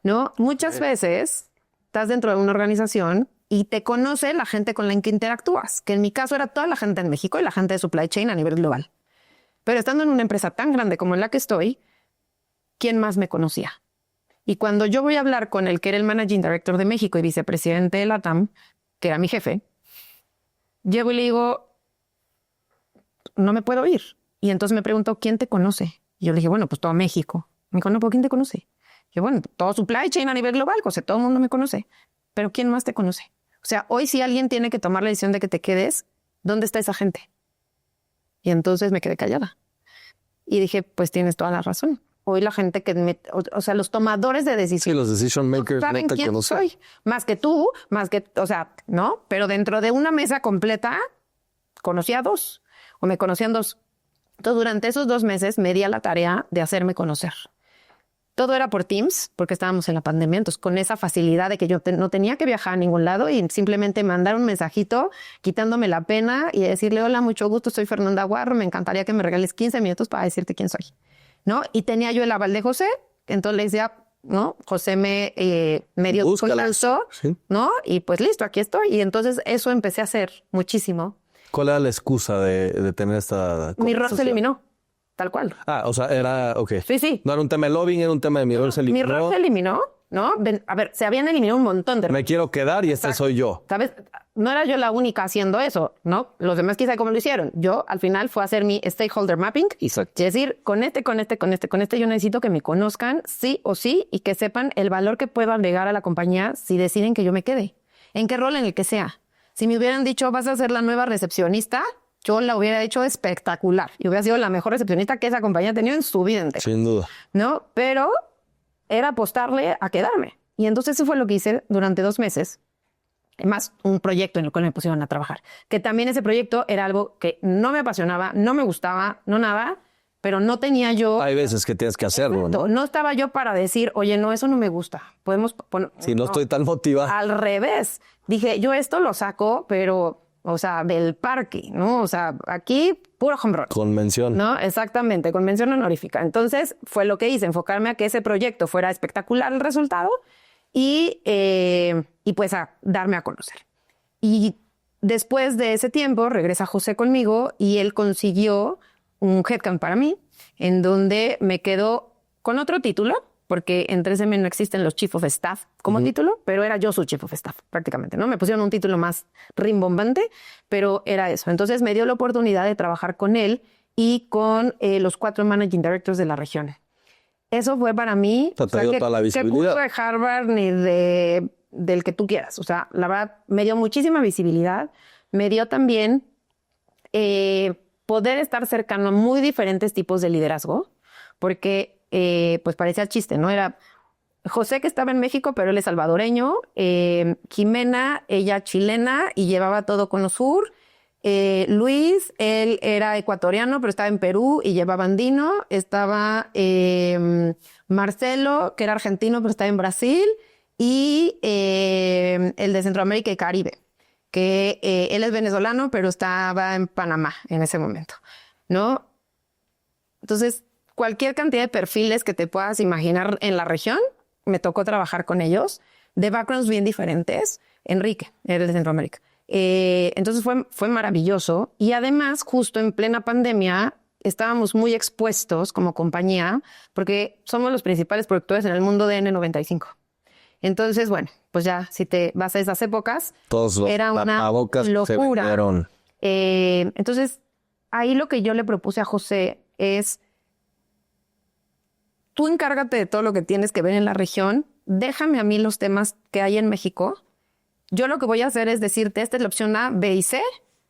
¿no? Muchas veces estás dentro de una organización y te conoce la gente con la que interactúas, que en mi caso era toda la gente en México y la gente de supply chain a nivel global. Pero estando en una empresa tan grande como en la que estoy, ¿quién más me conocía? Y cuando yo voy a hablar con el que era el Managing Director de México y vicepresidente de LATAM, que era mi jefe, llego y le digo, no me puedo ir. Y entonces me preguntó, ¿quién te conoce? Y yo le dije, bueno, pues todo México. Me dijo, no, ¿pero quién te conoce? Yo, bueno, todo supply chain a nivel global, o sea, todo el mundo me conoce. Pero ¿quién más te conoce? O sea, hoy si alguien tiene que tomar la decisión de que te quedes, ¿dónde está esa gente? Y entonces me quedé callada. Y dije, pues tienes toda la razón. Hoy la gente o sea, los tomadores de decisiones. Sí, los decision makers ¿Saben no te quién conocen. soy? Más que tú, o sea, ¿no? Pero dentro de una mesa completa, conocí a 2, o me conocían 2. Entonces, durante esos 2 meses me di a la tarea de hacerme conocer. Todo era por Teams, porque estábamos en la pandemia, entonces con esa facilidad de que yo no tenía que viajar a ningún lado y simplemente mandar un mensajito quitándome la pena y decirle, hola, mucho gusto, soy Fernanda Guarro, me encantaría que me regales 15 minutos para decirte quién soy, ¿no? Y tenía yo el aval de José, entonces le decía, ¿no? José me dio confianza, ¿sí? ¿no? Y pues listo, aquí estoy. Y entonces eso empecé a hacer muchísimo. ¿Cuál era la excusa de tener esta Mi rol se conversación? eliminó, tal cual. Ah, o sea, era, ok. Sí, sí. No era un tema de lobbying, era un tema de mi rol se Mi eliminó. rol se eliminó, ¿no? A ver, se habían eliminado un montón de... Me quiero quedar y este soy yo. ¿Sabes? No era yo la única haciendo eso, ¿no? Los demás quizá cómo lo hicieron. Yo al final fue a hacer mi stakeholder mapping. Exacto. Es decir, con este, yo necesito que me conozcan sí o sí y que sepan el valor que puedo agregar a la compañía si deciden que yo me quede. ¿En qué rol? En el que sea. Si me hubieran dicho, vas a ser la nueva recepcionista, yo la hubiera hecho espectacular y hubiera sido la mejor recepcionista que esa compañía ha tenido en su vida entera. Sin duda. ¿No? Pero era apostarle a quedarme. Y entonces eso fue lo que hice durante 2 meses. Más un proyecto en el cual me pusieron a trabajar. Que también ese proyecto era algo que no me apasionaba, no me gustaba, no nada, pero no tenía yo... Hay veces que tienes que hacerlo, ¿no? No estaba yo para decir, oye, no, eso no me gusta. Podemos poner... Si no estoy tan motivada. Al revés. Dije, yo esto lo saco, pero... O sea, del parque, ¿no? O sea, aquí puro home run. Convención. No, exactamente, con mención honorífica. Entonces, fue lo que hice, enfocarme a que ese proyecto fuera espectacular el resultado y pues a darme a conocer. Y después de ese tiempo, regresa José conmigo y él consiguió un headcount para mí, en donde me quedo con otro título, porque en 3M no existen los Chief of Staff como título, pero era yo su Chief of Staff prácticamente, ¿no? Me pusieron un título más rimbombante, pero era eso. Entonces me dio la oportunidad de trabajar con él y con los 4 Managing Directors de la región. Eso fue para mí... Te ha traído toda la visibilidad. ¿Qué curso de Harvard ni del que tú quieras? O sea, la verdad, me dio muchísima visibilidad. Me dio también poder estar cercano a muy diferentes tipos de liderazgo, porque... pues parecía chiste, ¿no? Era José, que estaba en México, pero él es salvadoreño, Jimena, ella chilena y llevaba todo con Sur, Luis, él era ecuatoriano, pero estaba en Perú y llevaba andino, estaba Marcelo, que era argentino, pero estaba en Brasil, y el de Centroamérica y Caribe, que él es venezolano, pero estaba en Panamá en ese momento, ¿no? Entonces, cualquier cantidad de perfiles que te puedas imaginar en la región, me tocó trabajar con ellos, de backgrounds bien diferentes. Enrique, era de Centroamérica. Entonces fue maravilloso. Y además, justo en plena pandemia, estábamos muy expuestos como compañía, porque somos los principales productores en el mundo de N95. Entonces, bueno, pues ya, si te vas a esas épocas, todos los era una tapabocas locura. Se vendieron. Entonces, ahí lo que yo le propuse a José es... Tú encárgate de todo lo que tienes que ver en la región, déjame a mí los temas que hay en México. Yo lo que voy a hacer es decirte, esta es la opción A, B y C.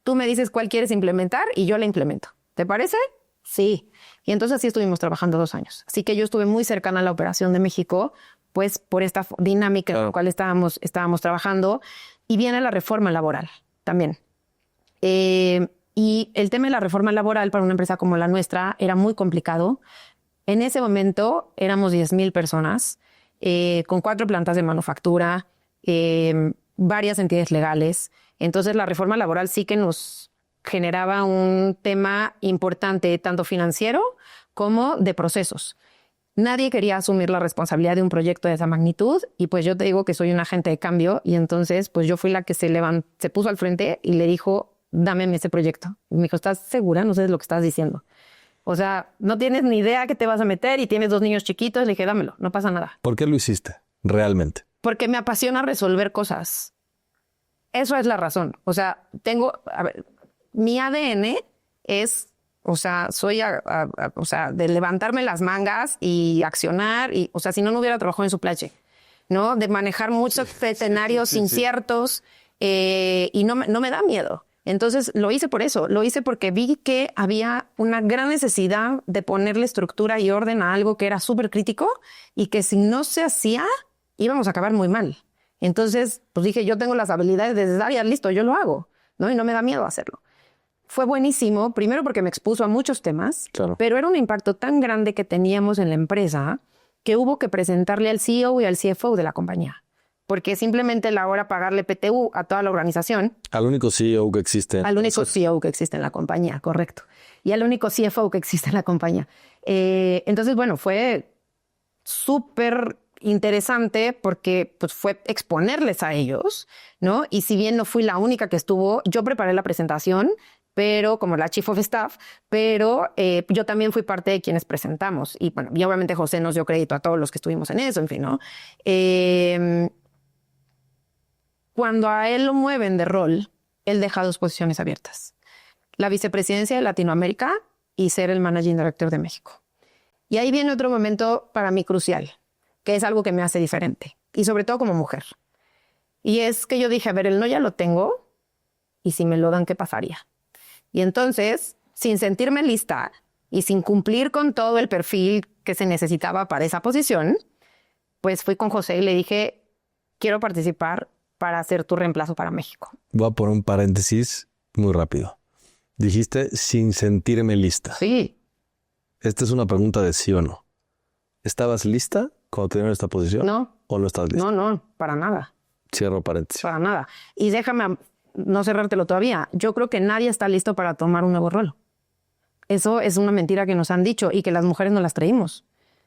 Tú me dices cuál quieres implementar y yo la implemento. ¿Te parece? Sí. Y entonces así estuvimos trabajando 2 años. Así que yo estuve muy cercana a la operación de México, pues por esta dinámica en la cual estábamos trabajando. Y viene la reforma laboral también. Y el tema de la reforma laboral para una empresa como la nuestra era muy complicado. En ese momento éramos 10,000 personas, con 4 plantas de manufactura, varias entidades legales. Entonces la reforma laboral sí que nos generaba un tema importante, tanto financiero como de procesos. Nadie quería asumir la responsabilidad de un proyecto de esa magnitud y pues yo te digo que soy un agente de cambio y entonces pues yo fui la que se puso al frente y le dijo, dame ese proyecto. Y me dijo, ¿estás segura? No sé lo que estás diciendo. O sea, no tienes ni idea que te vas a meter y tienes 2 niños chiquitos. Le dije, dámelo, no pasa nada. ¿Por qué lo hiciste realmente? Porque me apasiona resolver cosas. eso es la razón. O sea, mi ADN es, o sea, soy, o sea, de levantarme las mangas y accionar. Y, o sea, si no, no hubiera trabajado en supply chain, ¿no? De manejar muchos escenarios inciertos y no me da miedo. Entonces lo hice por eso, lo hice porque vi que había una gran necesidad de ponerle estructura y orden a algo que era súper crítico y que si no se hacía, íbamos a acabar muy mal. Entonces, pues dije, yo tengo las habilidades necesarias, listo, yo lo hago, ¿no? Y no me da miedo hacerlo. Fue buenísimo, primero porque me expuso a muchos temas, Claro. pero era un impacto tan grande que teníamos en la empresa que hubo que presentarle al CEO y al CFO de la compañía. Porque simplemente la hora pagarle PTU a toda la organización. Al único CEO que existe. Al único CEO que existe en la compañía, correcto. Y al único CFO que existe en la compañía. Entonces, bueno, fue súper interesante porque pues, fue exponerles a ellos, ¿no? Y si bien no fui la única que estuvo, yo preparé la presentación, pero como la Chief of Staff, pero yo también fui parte de quienes presentamos. Y bueno, y obviamente José nos dio crédito a todos los que estuvimos en eso, en fin, ¿no? Cuando a él lo mueven de rol, él deja 2 posiciones abiertas. La vicepresidencia de Latinoamérica y ser el Managing Director de México. Y ahí viene otro momento para mí crucial, que es algo que me hace diferente. Y sobre todo como mujer. Y es que yo dije, a ver, el no ya lo tengo. Y si me lo dan, ¿qué pasaría? Y entonces, sin sentirme lista y sin cumplir con todo el perfil que se necesitaba para esa posición, pues fui con José y le dije, quiero participar para hacer tu reemplazo para México. Voy a poner un paréntesis muy rápido. Dijiste sin sentirme lista. Sí. Esta es una pregunta de sí o no. ¿Estabas lista cuando te dieron esta posición? No. ¿O no estabas lista? No, para nada. Cierro paréntesis. Para nada. Y déjame no cerrártelo todavía. Yo creo que nadie está listo para tomar un nuevo rol. Eso es una mentira que nos han dicho y que las mujeres no las creímos.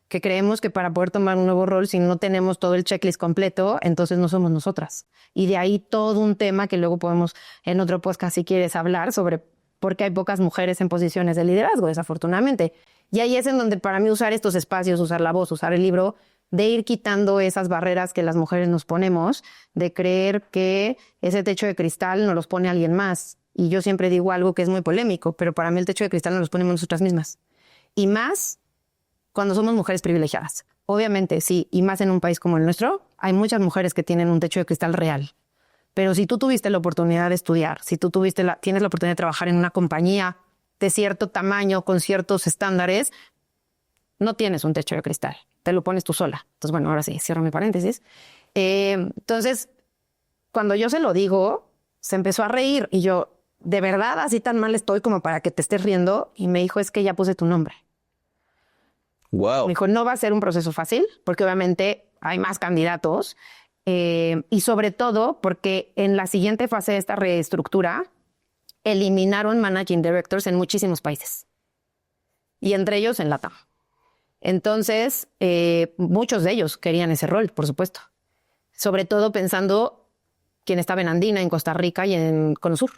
Que creemos que para poder tomar un nuevo rol, si no tenemos todo el checklist completo, entonces no somos nosotras. Y de ahí todo un tema que luego podemos en otro podcast, si quieres, hablar sobre por qué hay pocas mujeres en posiciones de liderazgo, desafortunadamente. Y ahí es en donde para mí usar estos espacios, usar la voz, usar el libro, de ir quitando esas barreras que las mujeres nos ponemos, de creer que ese techo de cristal nos los pone alguien más. Y yo siempre digo algo que es muy polémico, pero para mí el techo de cristal nos los ponemos nosotras mismas. Y más cuando somos mujeres privilegiadas. Obviamente, sí, y más en un país como el nuestro, hay muchas mujeres que tienen un techo de cristal real. Pero si tú tuviste la oportunidad de estudiar, si tú tienes la oportunidad de trabajar en una compañía de cierto tamaño, con ciertos estándares, no tienes un techo de cristal. Te lo pones tú sola. Entonces, bueno, ahora sí, cierro mi paréntesis. Entonces, cuando yo se lo digo, se empezó a reír. Y yo, ¿de verdad así tan mal estoy como para que te estés riendo? Y me dijo, es que ya puse tu nombre. Wow. Me dijo, no va a ser un proceso fácil, porque obviamente hay más candidatos. Y sobre todo porque en la siguiente fase de esta reestructura, eliminaron managing directors en muchísimos países. Y entre ellos en LATAM. Entonces, muchos de ellos querían ese rol, por supuesto. Sobre todo pensando quién estaba en Andina, en Costa Rica y en Cono Sur,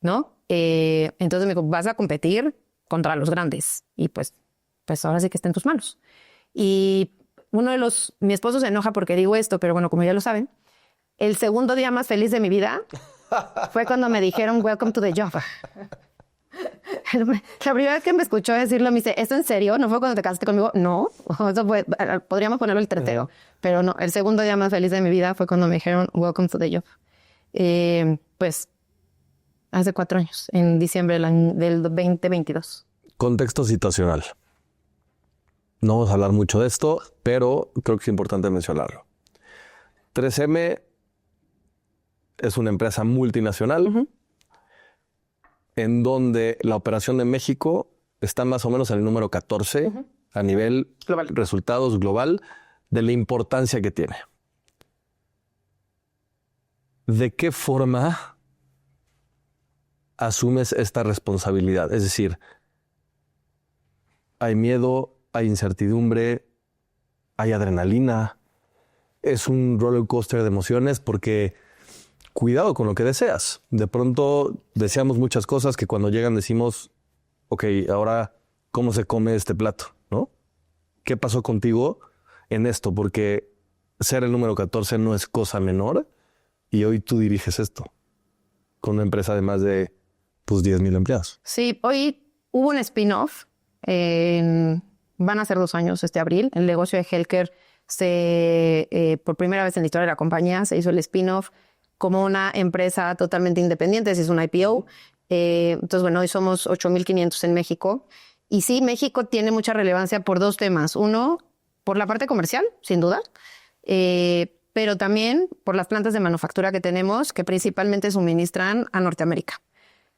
¿no? Entonces me dijo, vas a competir contra los grandes. Y pues ahora sí que está en tus manos. Y mi esposo se enoja porque digo esto, pero bueno, como ya lo saben, el segundo día más feliz de mi vida fue cuando me dijeron, welcome to the job. La primera vez que me escuchó decirlo, me dice, ¿esto en serio? ¿No fue cuando te casaste conmigo? No, eso fue, podríamos ponerlo el treteo, pero no, el segundo día más feliz de mi vida fue cuando me dijeron, welcome to the job. Pues hace 4 años, en diciembre del 2022. Contexto situacional. No vamos a hablar mucho de esto, pero creo que es importante mencionarlo. 3M es una empresa multinacional en donde la operación de México está más o menos en el número 14 a nivel global. Resultados global de la importancia que tiene. ¿De qué forma asumes esta responsabilidad? Es decir, hay miedo, hay incertidumbre, hay adrenalina. Es un roller coaster de emociones porque cuidado con lo que deseas. De pronto deseamos muchas cosas que cuando llegan decimos, ok, ahora, ¿cómo se come este plato? ¿No? ¿Qué pasó contigo en esto? Porque ser el número 14 no es cosa menor Y hoy tú diriges esto con una empresa de más de 10,000 empleados. Sí, hoy hubo un spin-off. Van a ser 2 años este abril. El negocio de Healthcare por primera vez en la historia de la compañía se hizo el spin-off como una empresa totalmente independiente. Se hizo una IPO. Entonces, bueno, hoy somos 8,500 en México. Y sí, México tiene mucha relevancia por 2 temas. Uno, por la parte comercial, sin duda. Pero también por las plantas de manufactura que tenemos, que principalmente suministran a Norteamérica.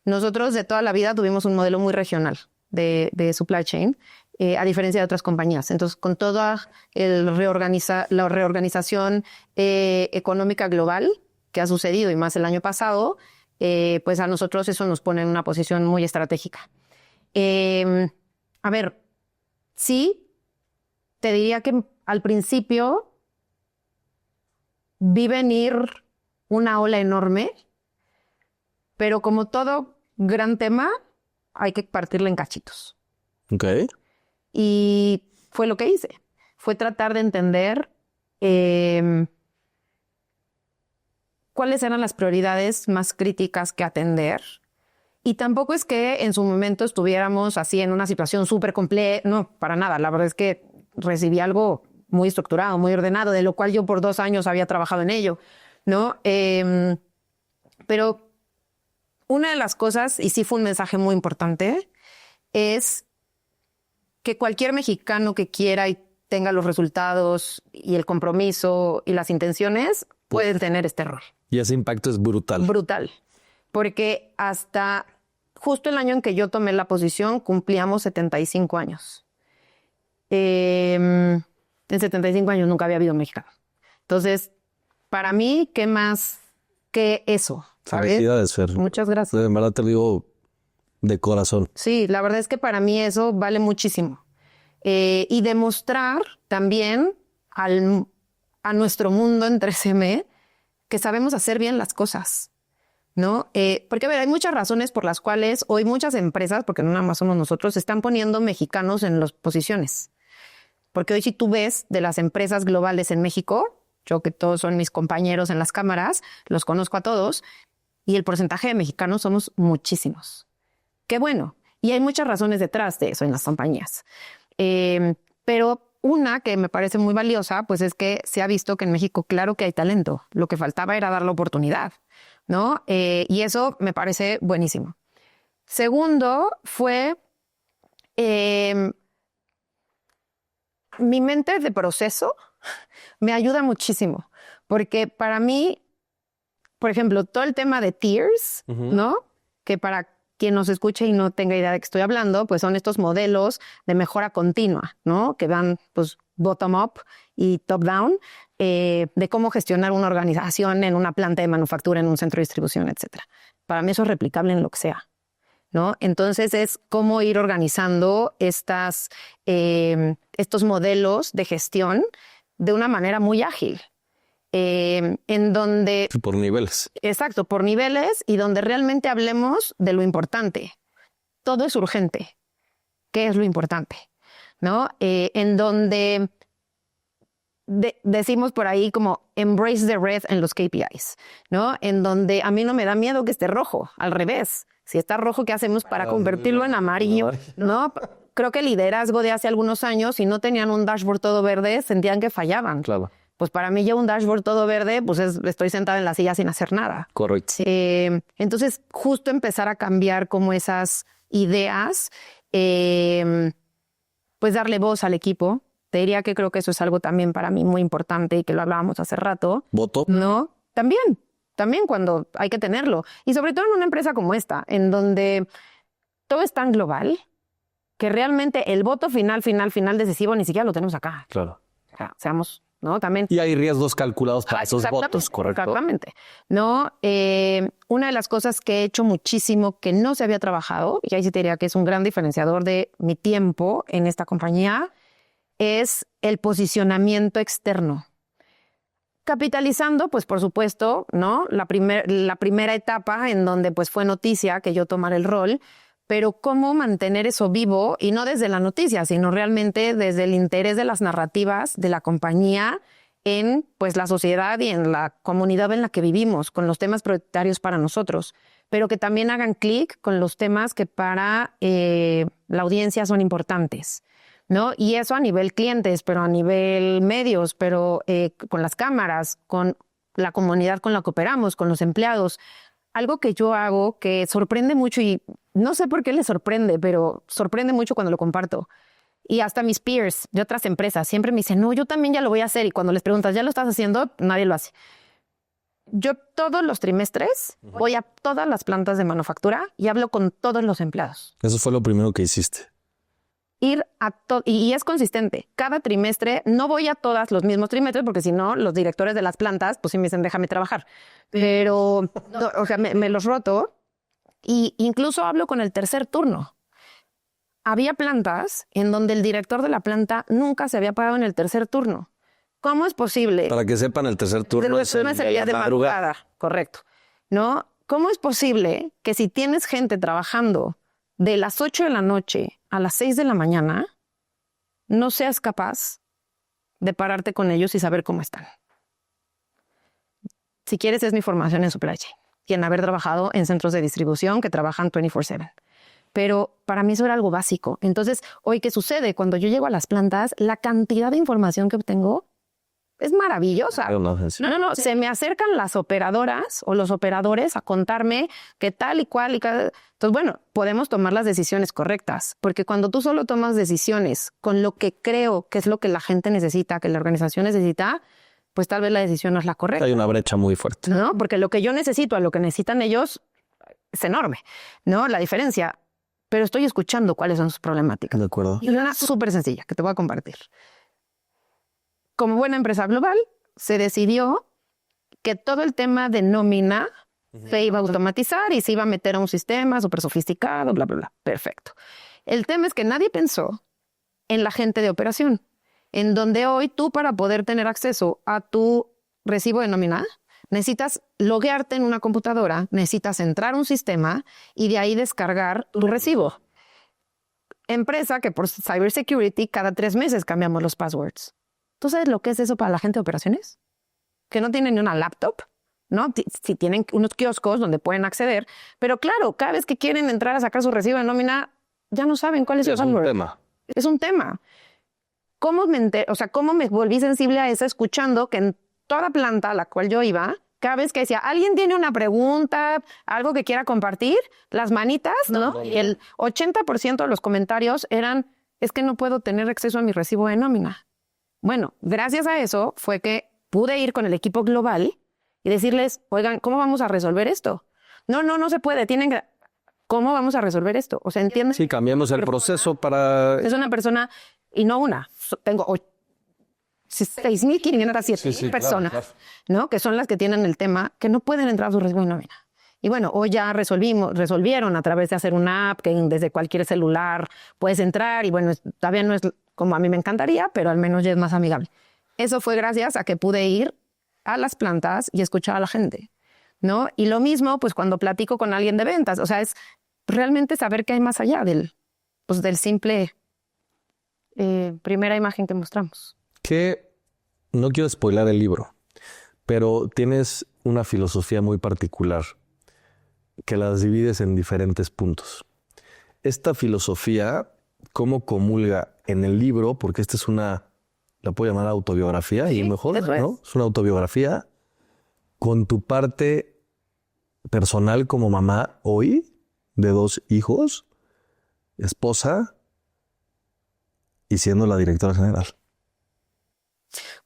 Nosotros de toda la vida tuvimos un modelo muy regional de supply chain, a diferencia de otras compañías. Entonces, con toda la reorganización económica global que ha sucedido, y más el año pasado, pues a nosotros eso nos pone en una posición muy estratégica. A ver, sí, te diría que al principio vi venir una ola enorme, pero como todo gran tema, hay que partirla en cachitos. Ok. Y fue lo que hice. Fue tratar de entender cuáles eran las prioridades más críticas que atender. Y tampoco es que en su momento estuviéramos así en una situación súper compleja. No, para nada. La verdad es que recibí algo muy estructurado, muy ordenado, de lo cual yo por 2 años había trabajado en ello, ¿no? Pero una de las cosas, y sí fue un mensaje muy importante, es que cualquier mexicano que quiera y tenga los resultados y el compromiso y las intenciones puede tener este rol. Y ese impacto es brutal. Brutal. Porque hasta justo el año en que yo tomé la posición cumplíamos 75 años. En 75 años nunca había habido mexicano. Entonces, para mí, ¿qué más que eso? ¿Sabes? Felicidades, Fer. Muchas gracias. De verdad te lo digo de corazón. Sí, la verdad es que para mí eso vale muchísimo. Y demostrar también a nuestro mundo en 3M que sabemos hacer bien las cosas, ¿no? Porque, a ver, hay muchas razones por las cuales hoy muchas empresas, porque no nada más somos nosotros, están poniendo mexicanos en las posiciones. Porque hoy si tú ves de las empresas globales en México, yo que todos son mis compañeros en las cámaras, los conozco a todos, y el porcentaje de mexicanos somos muchísimos. Qué bueno. Y hay muchas razones detrás de eso en las compañías. Pero una que me parece muy valiosa, pues es que se ha visto que en México, claro que hay talento. Lo que faltaba era dar la oportunidad, ¿no? Y eso me parece buenísimo. Segundo fue mi mente de proceso me ayuda muchísimo. Porque para mí, por ejemplo, todo el tema de tiers, ¿no? Que para quien nos escuche y no tenga idea de qué estoy hablando, pues son estos modelos de mejora continua, ¿no? Que van pues bottom up y top down, de cómo gestionar una organización en una planta de manufactura, en un centro de distribución, etcétera. Para mí eso es replicable en lo que sea, ¿no? Entonces es cómo ir organizando estos modelos de gestión de una manera muy ágil. En donde... Por niveles. Exacto, por niveles y donde realmente hablemos de lo importante. Todo es urgente. ¿Qué es lo importante? ¿No? En donde decimos por ahí como embrace the red en los KPIs, ¿no? En donde a mí no me da miedo que esté rojo, al revés. Si está rojo, ¿qué hacemos para convertirlo en amarillo? ¿No? Creo que el liderazgo de hace algunos años, si no tenían un dashboard todo verde, sentían que fallaban. Claro. Pues para mí ya un dashboard todo verde, pues estoy sentada en la silla sin hacer nada. Correcto. Entonces, justo empezar a cambiar como esas ideas, pues darle voz al equipo. Te diría que creo que eso es algo también para mí muy importante y que lo hablábamos hace rato. ¿Voto? ¿No? También cuando hay que tenerlo. Y sobre todo en una empresa como esta, en donde todo es tan global que realmente el voto final decisivo ni siquiera lo tenemos acá. Claro. O sea, seamos... ¿no? También. Y hay riesgos calculados para esos votos, ¿correcto? Exactamente. ¿No? Una de las cosas que he hecho muchísimo que no se había trabajado, y ahí sí te diría que es un gran diferenciador de mi tiempo en esta compañía, es el posicionamiento externo. Capitalizando, pues por supuesto, ¿no? La primera etapa en donde pues fue noticia que yo tomara el rol, pero cómo mantener eso vivo y no desde la noticia, sino realmente desde el interés de las narrativas de la compañía en pues la sociedad y en la comunidad en la que vivimos, con los temas prioritarios para nosotros, pero que también hagan clic con los temas que para la audiencia son importantes, ¿no? Y eso a nivel clientes, pero a nivel medios, pero con las cámaras, con la comunidad con la que operamos, con los empleados. Algo que yo hago que sorprende mucho y no sé por qué le sorprende, pero sorprende mucho cuando lo comparto. Y hasta mis peers de otras empresas siempre me dicen, no, yo también ya lo voy a hacer. Y cuando les preguntas, ¿ya lo estás haciendo? Nadie lo hace. Yo todos los trimestres voy a todas las plantas de manufactura y hablo con todos los empleados. Eso fue lo primero que hiciste. Ir a todo, y es consistente. Cada trimestre, no voy a todos los mismos trimestres, porque si no, los directores de las plantas, pues sí me dicen, déjame trabajar. Pero, no, o sea, me los roto y incluso hablo con el tercer turno. Había plantas en donde el director de la planta nunca se había parado en el tercer turno. ¿Cómo es posible? Para que sepan, el tercer turno es el día de madrugada. Correcto. ¿No? ¿Cómo es posible que si tienes gente trabajando de las 8 de la noche a las 6 de la mañana, no seas capaz de pararte con ellos y saber cómo están? Si quieres, es mi formación en supply chain y en haber trabajado en centros de distribución que trabajan 24/7. Pero para mí eso era algo básico. Entonces, hoy, ¿qué sucede? Cuando yo llego a las plantas, la cantidad de información que obtengo es maravillosa. No. Se me acercan las operadoras o los operadores a contarme qué tal y cual. Entonces, bueno, podemos tomar las decisiones correctas. Porque cuando tú solo tomas decisiones con lo que creo que es lo que la gente necesita, que la organización necesita, pues tal vez la decisión no es la correcta. Hay una brecha muy fuerte. ¿No? Porque lo que yo necesito a lo que necesitan ellos es enorme, ¿no? La diferencia. Pero estoy escuchando cuáles son sus problemáticas. De acuerdo. Y una súper sencilla que te voy a compartir. Como buena empresa global, se decidió que todo el tema de nómina se iba a automatizar y se iba a meter a un sistema súper sofisticado, bla, bla, bla. Perfecto. El tema es que nadie pensó en la gente de operación, en donde hoy tú, para poder tener acceso a tu recibo de nómina, necesitas loguearte en una computadora, necesitas entrar a un sistema y de ahí descargar tu recibo. Empresa que por cybersecurity cada 3 meses cambiamos los passwords. ¿Tú sabes lo que es eso para la gente de operaciones? Que no tienen ni una laptop, ¿no? Si tienen unos kioscos donde pueden acceder, pero claro, cada vez que quieren entrar a sacar su recibo de nómina, ya no saben cuál es su password. Es un tema. ¿Cómo me volví sensible a eso escuchando que en toda planta a la cual yo iba, cada vez que decía, alguien tiene una pregunta, algo que quiera compartir, las manitas, ¿no? Y el 80% de los comentarios eran, es que no puedo tener acceso a mi recibo de nómina. Bueno, gracias a eso fue que pude ir con el equipo global y decirles, oigan, ¿cómo vamos a resolver esto? No se puede, ¿cómo vamos a resolver esto? O sea, ¿entiendes? Sí, cambiamos el proceso para... Es una persona, y no una, tengo 6,500 personas, claro. ¿No? Que son las que tienen el tema, que no pueden entrar a su recibo de nómina. Y bueno, hoy ya resolvieron a través de hacer una app que desde cualquier celular puedes entrar y bueno, todavía no es como a mí me encantaría, pero al menos ya es más amigable. Eso fue gracias a que pude ir a las plantas y escuchar a la gente, ¿no? Y lo mismo, pues cuando platico con alguien de ventas, o sea, es realmente saber qué hay más allá del simple primera imagen que mostramos. Que no quiero spoilar el libro, pero tienes una filosofía muy particular que las divides en diferentes puntos. Esta filosofía, ¿cómo comulga en el libro? Porque esta es la puedo llamar autobiografía, sí, y mejor, ¿no? Es una autobiografía con tu parte personal como mamá hoy, de 2 hijos, esposa y siendo la directora general.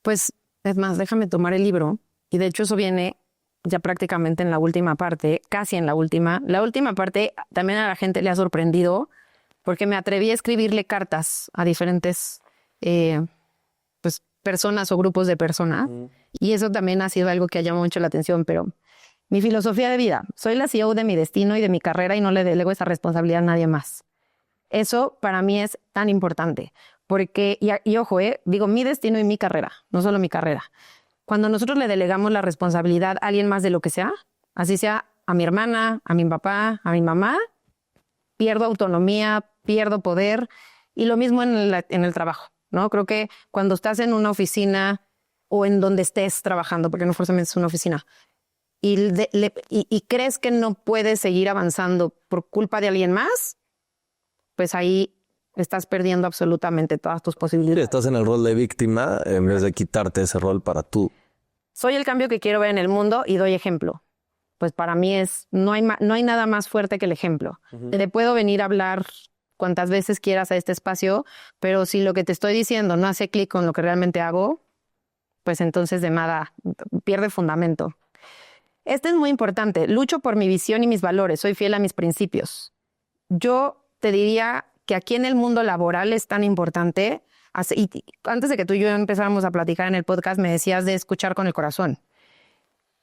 Pues, es más, déjame tomar el libro. Y de hecho eso viene ya prácticamente en la última parte, casi en la última. La última parte también a la gente le ha sorprendido porque me atreví a escribirle cartas a diferentes personas o grupos de personas. Y eso también ha sido algo que ha llamado mucho la atención. Pero mi filosofía de vida, soy la CEO de mi destino y de mi carrera y no le delego esa responsabilidad a nadie más. Eso para mí es tan importante. Porque, y ojo, digo mi destino y mi carrera, no solo mi carrera. Cuando nosotros le delegamos la responsabilidad a alguien más de lo que sea, así sea a mi hermana, a mi papá, a mi mamá, pierdo autonomía, pierdo poder. Y lo mismo en el trabajo, ¿no? Creo que cuando estás en una oficina o en donde estés trabajando, porque no forzosamente es una oficina, y crees que no puedes seguir avanzando por culpa de alguien más, pues ahí estás perdiendo absolutamente todas tus posibilidades. Estás en el rol de víctima en vez de quitarte ese rol para tú. Soy el cambio que quiero ver en el mundo y doy ejemplo. Pues para mí no hay nada más fuerte que el ejemplo. Te puedo venir a hablar cuantas veces quieras a este espacio, pero si lo que te estoy diciendo no hace clic con lo que realmente hago, pues entonces de nada, pierde fundamento. Este es muy importante. Lucho por mi visión y mis valores. Soy fiel a mis principios. Yo te diría que aquí en el mundo laboral es tan importante. Y antes de que tú y yo empezáramos a platicar en el podcast, me decías de escuchar con el corazón.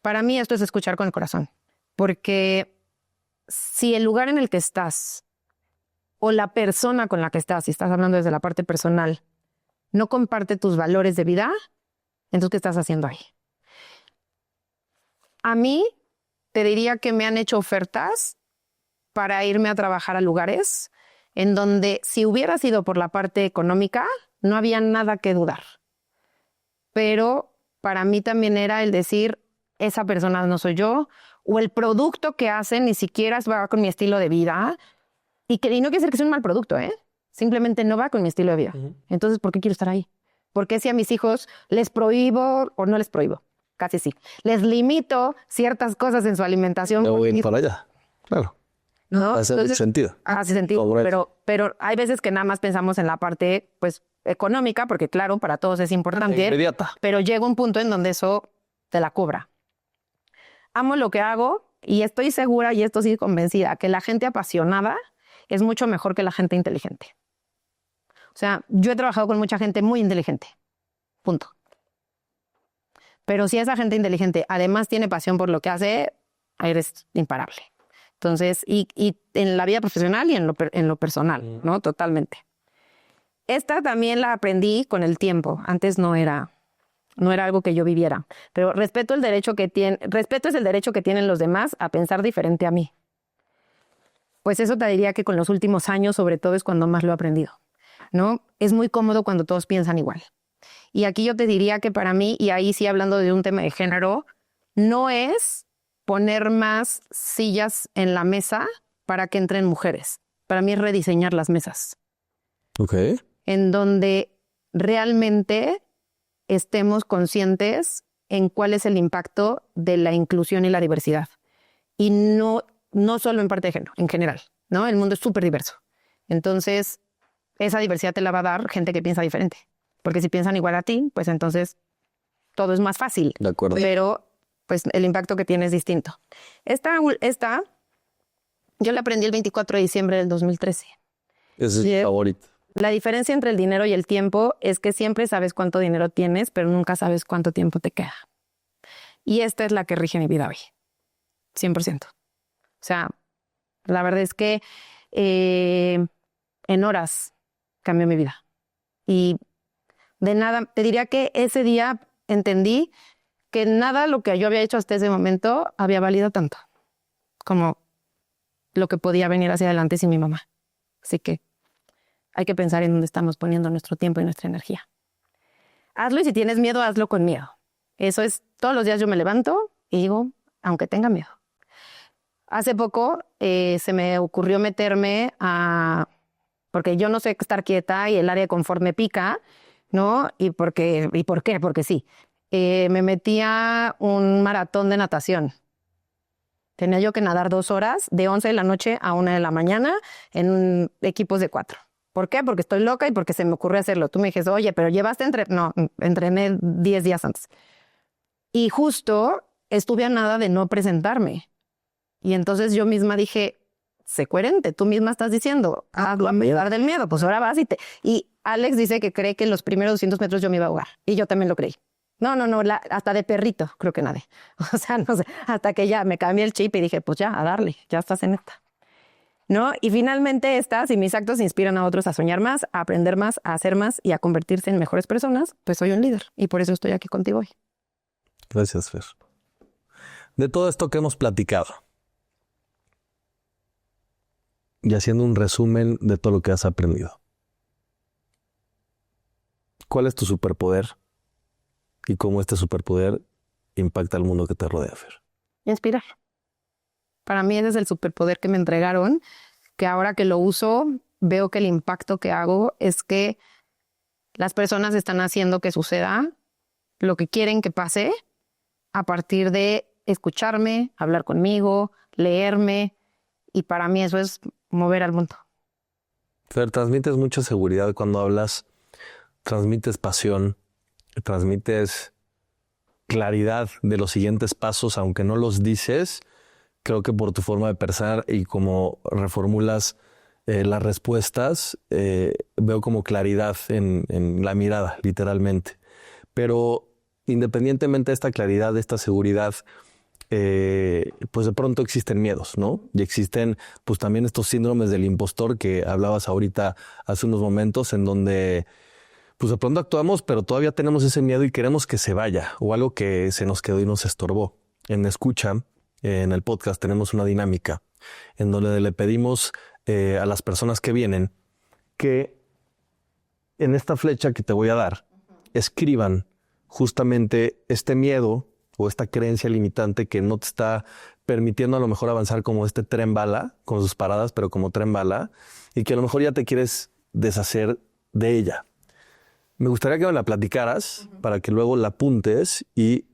Para mí esto es escuchar con el corazón. Porque si el lugar en el que estás o la persona con la que estás, si estás hablando desde la parte personal, no comparte tus valores de vida, entonces ¿qué estás haciendo ahí? A mí te diría que me han hecho ofertas para irme a trabajar a lugares en donde si hubiera sido por la parte económica, no había nada que dudar. Pero para mí también era el decir, esa persona no soy yo, o el producto que hacen ni siquiera va con mi estilo de vida. Y no quiere decir que sea un mal producto, ¿eh? Simplemente no va con mi estilo de vida. Entonces, ¿por qué quiero estar ahí? ¿Por qué si a mis hijos les prohíbo o no les prohíbo? Casi sí. Les limito ciertas cosas en su alimentación. Me voy a ir para allá. Claro. ¿No? Hace sentido. Hace sentido, pero hay veces que nada más pensamos en la parte pues económica, porque claro, para todos es importante. Inmediata. Pero llega un punto en donde eso te la cobra. Amo lo que hago y estoy segura, y esto sí convencida, que la gente apasionada es mucho mejor que la gente inteligente. O sea, yo he trabajado con mucha gente muy inteligente. Punto. Pero si esa gente inteligente además tiene pasión por lo que hace, eres imparable. Entonces, y en la vida profesional y en lo personal, ¿no? Totalmente. Esta también la aprendí con el tiempo. Antes no era algo que yo viviera. Pero respeto es el derecho que tienen los demás a pensar diferente a mí. Pues eso te diría que con los últimos años, sobre todo, es cuando más lo he aprendido, ¿no? Es muy cómodo cuando todos piensan igual. Y aquí yo te diría que para mí, y ahí sí hablando de un tema de género, no es poner más sillas en la mesa para que entren mujeres. Para mí es rediseñar las mesas. Ok. En donde realmente estemos conscientes en cuál es el impacto de la inclusión y la diversidad. Y no solo en parte de género, en general, ¿no? El mundo es súper diverso. Entonces, esa diversidad te la va a dar gente que piensa diferente. Porque si piensan igual a ti, pues entonces todo es más fácil. De acuerdo. Pero pues el impacto que tiene es distinto. Esta yo la aprendí el 24 de diciembre del 2013. Ese es mi favorito. La diferencia entre el dinero y el tiempo es que siempre sabes cuánto dinero tienes, pero nunca sabes cuánto tiempo te queda. Y esta es la que rige mi vida hoy. 100%. O sea, la verdad es que en horas cambió mi vida. Y de nada, te diría que ese día entendí que nada lo que yo había hecho hasta ese momento había valido tanto como lo que podía venir hacia adelante sin mi mamá. Así que hay que pensar en dónde estamos poniendo nuestro tiempo y nuestra energía. Hazlo, y si tienes miedo, hazlo con miedo. Eso es, todos los días yo me levanto y digo, aunque tenga miedo. Hace poco se me ocurrió meterme porque yo no sé estar quieta y el área de confort me pica, ¿no? ¿Y por qué? Porque sí. Me metí a un maratón de natación. Tenía yo que nadar 2 horas, de 11 de la noche a 1 de la mañana, en equipos de 4. ¿Por qué? Porque estoy loca y porque se me ocurrió hacerlo. Tú me dijiste, oye, pero llevaste No, entrené 10 días antes. Y justo estuve a nada de no presentarme. Y entonces yo misma dije, sé coherente, tú misma estás diciendo, hazlo a pesar del miedo, pues ahora vas y Alex dice que cree que en los primeros 200 metros yo me iba a ahogar. Y yo también lo creí. No, hasta de perrito creo que nadie. O sea, no sé, hasta que ya me cambié el chip y dije, pues ya, a darle, ya estás en esta. ¿No? Y finalmente si mis actos inspiran a otros a soñar más, a aprender más, a hacer más y a convertirse en mejores personas, pues soy un líder. Y por eso estoy aquí contigo hoy. Gracias, Fer. De todo esto que hemos platicado, y haciendo un resumen de todo lo que has aprendido, ¿cuál es tu superpoder y cómo este superpoder impacta al mundo que te rodea, Fer. Inspirar. Para mí ese es el superpoder que me entregaron, que ahora que lo uso, veo que el impacto que hago es que las personas están haciendo que suceda lo que quieren que pase a partir de escucharme, hablar conmigo, leerme, y para mí eso es mover al mundo. Fer, transmites mucha seguridad cuando hablas, transmites pasión, transmites claridad de los siguientes pasos, aunque no los dices. Creo que por tu forma de pensar y cómo reformulas las respuestas, veo como claridad en la mirada, literalmente. Pero independientemente de esta claridad, de esta seguridad, pues de pronto existen miedos, ¿no? Y existen pues también estos síndromes del impostor que hablabas ahorita hace unos momentos, en donde pues de pronto actuamos, pero todavía tenemos ese miedo y queremos que se vaya, o algo que se nos quedó y nos estorbó. En Escucha, en el podcast, tenemos una dinámica en donde le pedimos a las personas que vienen que en esta flecha que te voy a dar, escriban justamente este miedo o esta creencia limitante que no te está permitiendo a lo mejor avanzar como este tren bala, con sus paradas, pero como tren bala, y que a lo mejor ya te quieres deshacer de ella. Me gustaría que me la platicaras para que luego la apuntes y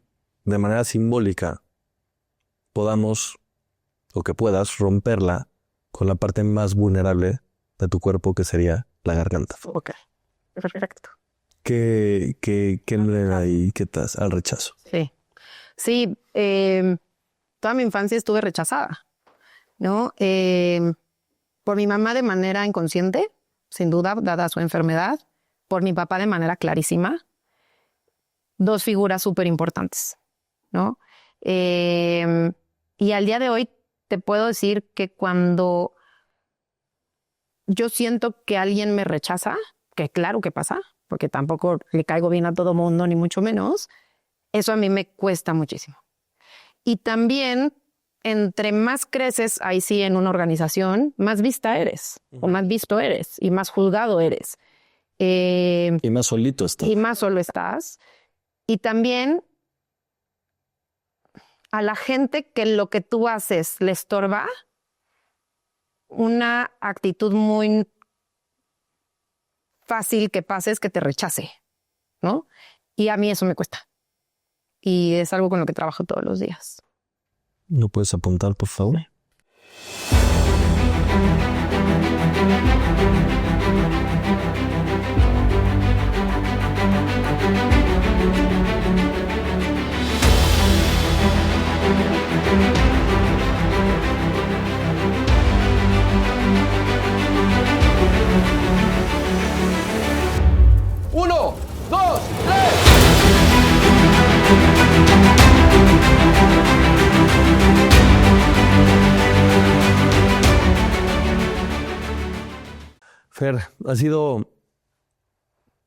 de manera simbólica podamos, o que puedas, romperla con la parte más vulnerable de tu cuerpo, que sería la garganta. Ok, perfecto. ¿Qué le ahí? ¿Qué estás? Al rechazo. Sí. Sí, toda mi infancia estuve rechazada, ¿no? Por mi mamá de manera inconsciente, sin duda, dada su enfermedad. Por mi papá de manera clarísima. Dos figuras súper importantes, ¿no? Y al día de hoy te puedo decir que cuando yo siento que alguien me rechaza, que claro que pasa, porque tampoco le caigo bien a todo mundo, ni mucho menos, eso a mí me cuesta muchísimo. Y también, entre más creces ahí sí en una organización, más vista eres, o más visto eres, y más juzgado eres. Y más solito estás. Y más solo estás. Y también a la gente que lo que tú haces le estorba, una actitud muy fácil que pase es que te rechace, ¿no? Y a mí eso me cuesta. Y es algo con lo que trabajo todos los días. ¿No puedes apuntar, por favor? ¡Uno, dos, tres! Fer, ha sido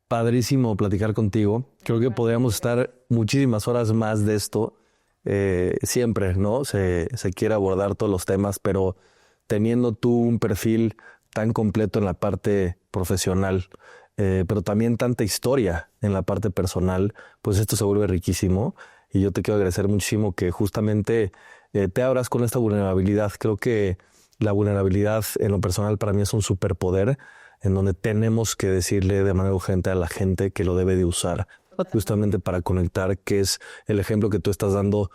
padrísimo platicar contigo. Creo que podríamos estar muchísimas horas más de esto. Siempre, ¿no? Se quiere abordar todos los temas, pero teniendo tú un perfil tan completo en la parte profesional, pero también tanta historia en la parte personal, pues esto se vuelve riquísimo. Y yo te quiero agradecer muchísimo que justamente te abras con esta vulnerabilidad. Creo que la vulnerabilidad en lo personal para mí es un superpoder en donde tenemos que decirle de manera urgente a la gente que lo debe de usar, justamente para conectar, que es el ejemplo que tú estás dando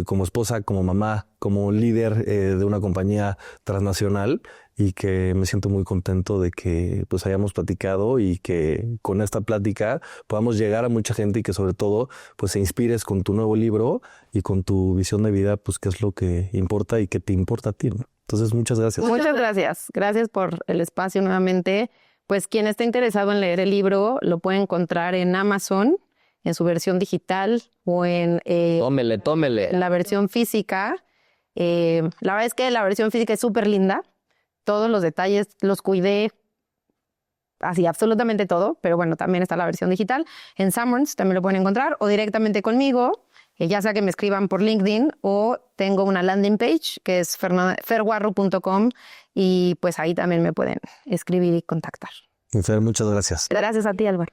como esposa, como mamá, como líder de una compañía transnacional, y que me siento muy contento de que pues hayamos platicado y que con esta plática podamos llegar a mucha gente y que sobre todo pues se inspires con tu nuevo libro y con tu visión de vida, pues qué es lo que importa y qué te importa a ti, ¿no? Entonces, muchas gracias. Muchas gracias. Gracias por el espacio nuevamente. Pues quien esté interesado en leer el libro lo puede encontrar en Amazon, en su versión digital o en Tómele. la versión física. La verdad es que la versión física es súper linda. Todos los detalles los cuidé, así absolutamente todo, pero bueno, también está la versión digital. En Summers también lo pueden encontrar o directamente conmigo, ya sea que me escriban por LinkedIn o tengo una landing page que es ferguarro.com y pues ahí también me pueden escribir y contactar. Fer, muchas gracias. Gracias a ti, Álvaro.